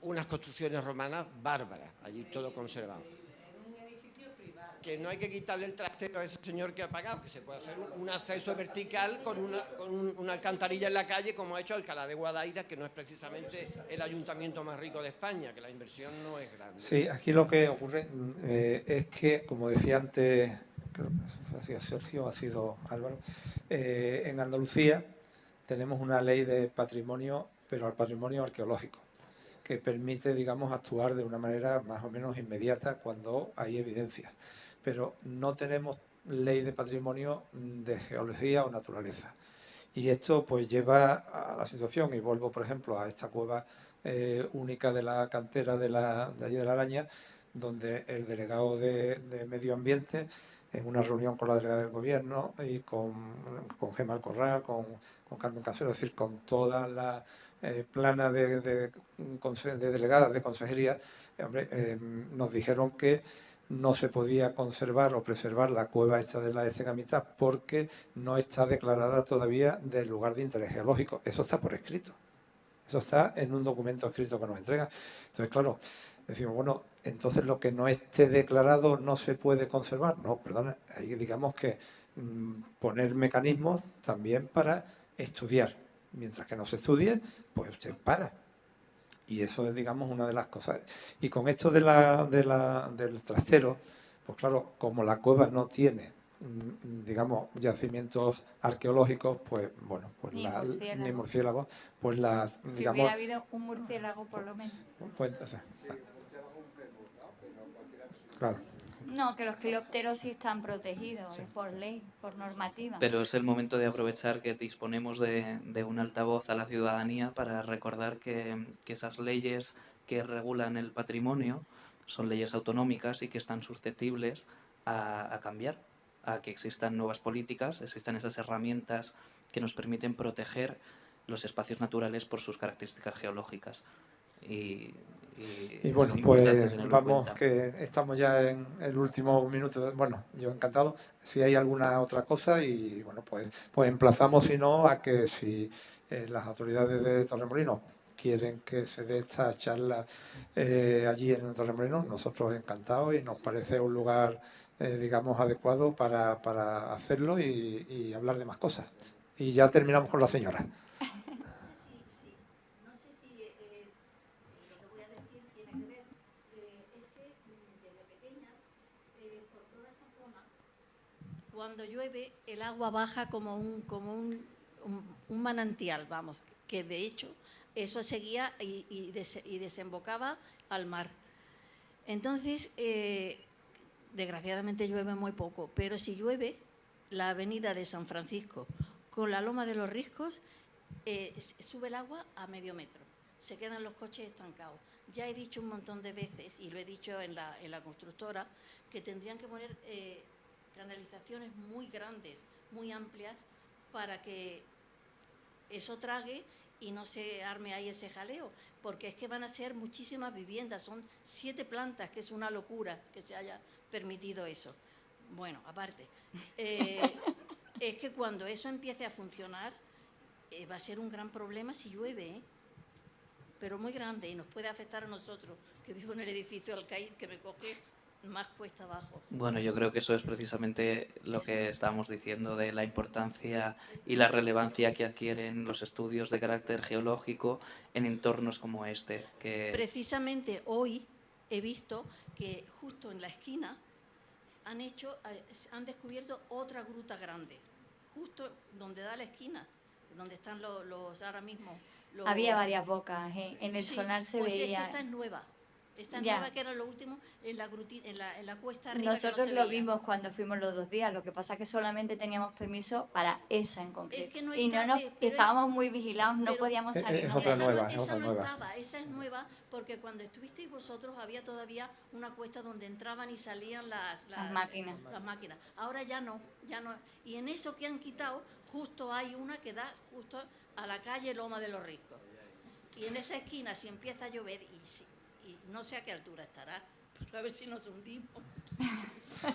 unas construcciones romanas bárbaras, allí todo conservado. Que no hay que quitarle el trastero a ese señor que ha pagado, que se puede hacer un acceso vertical con una alcantarilla en la calle, como ha hecho Alcalá de Guadaira, que no es precisamente el ayuntamiento más rico de España, que la inversión no es grande. Sí, aquí lo que ocurre es que, como decía antes, creo que ha sido Sergio, ha sido Álvaro, en Andalucía tenemos una ley de patrimonio, pero al patrimonio arqueológico, que permite, digamos, actuar de una manera más o menos inmediata cuando hay evidencias. Pero no tenemos ley de patrimonio de geología o naturaleza. Y esto pues lleva a la situación, y vuelvo, por ejemplo, a esta cueva única de la cantera de allí de la Araña, donde el delegado de Medio Ambiente, en una reunión con la delegada del Gobierno y con Gemma Alcorral, con Carmen Casero, es decir, con toda la plana de delegadas de consejería, nos dijeron que no se podía conservar o preservar la cueva esta de la Estegamita porque no está declarada todavía del lugar de interés geológico. Eso está por escrito. Eso está en un documento escrito que nos entregan. Entonces, claro, decimos, bueno, entonces lo que no esté declarado no se puede conservar. No, perdona, hay digamos que poner mecanismos también para estudiar. Mientras que no se estudie, pues usted para. Y eso es, digamos, una de las cosas. Y con esto del trastero, pues claro, como la cueva no tiene digamos, yacimientos arqueológicos, pues bueno, pues ni murciélagos, pues las, si digamos... hubiera habido un murciélago por lo menos. Pues entonces, claro. No, que los quirópteros sí están protegidos por ley, por normativa. Pero es el momento de aprovechar que disponemos de un altavoz a la ciudadanía para recordar que esas leyes que regulan el patrimonio son leyes autonómicas y que están susceptibles a cambiar, a que existan nuevas políticas, existan esas herramientas que nos permiten proteger los espacios naturales por sus características geológicas. Y bueno, pues vamos, que estamos ya en el último minuto. Bueno, yo encantado. Si hay alguna otra cosa, y bueno, pues emplazamos, si no, a que si las autoridades de Torremolinos quieren que se dé esta charla allí en Torremolinos, nosotros encantados, y nos parece un lugar, digamos, adecuado para hacerlo y hablar de más cosas. Y ya terminamos con la señora. Cuando llueve, el agua baja como un manantial, vamos, que de hecho eso seguía y desembocaba al mar. Entonces, desgraciadamente llueve muy poco, pero si llueve, la avenida de San Francisco con la Loma de los Riscos, sube el agua a medio metro, se quedan los coches estancados. Ya he dicho un montón de veces, y lo he dicho en la constructora, que tendrían que poner canalizaciones muy grandes, muy amplias, para que eso trague y no se arme ahí ese jaleo, porque es que van a ser muchísimas viviendas, son 7 plantas, que es una locura que se haya permitido eso. Bueno, aparte, es que cuando eso empiece a funcionar, va a ser un gran problema si llueve, pero muy grande, y nos puede afectar a nosotros, que vivo en el edificio Alcaid, que me coge más cuesta abajo. Bueno, yo creo que eso es precisamente lo que estábamos diciendo de la importancia y la relevancia que adquieren los estudios de carácter geológico en entornos como este. Precisamente hoy he visto que justo en la esquina han descubierto otra gruta grande, justo donde da la esquina, donde están los ahora mismo. Había varias bocas, en el sonar se veía. Es que esta es nueva. Esta nueva, que era lo último, en la cuesta arriba. Nosotros lo vimos cuando fuimos los 2 días, lo que pasa es que solamente teníamos permiso para esa en concreto. Es que no y estábamos muy vigilados, no podíamos salir. Es otra nueva, esa es nueva, porque cuando estuvisteis vosotros había todavía una cuesta donde entraban y salían las máquinas. Ahora ya no. Y en eso que han quitado, justo hay una que da justo a la calle Loma de los Riscos. Y en esa esquina, si empieza a llover, y no sé a qué altura estará, pero a ver si nos hundimos.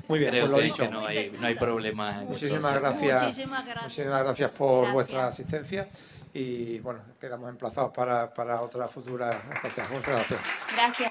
Muy bien, creo pues lo que dicho. No hay problema. Muchísimas gracias. Muchísimas gracias por vuestra asistencia, y bueno, quedamos emplazados para otra futura. Muchas gracias. Gracias.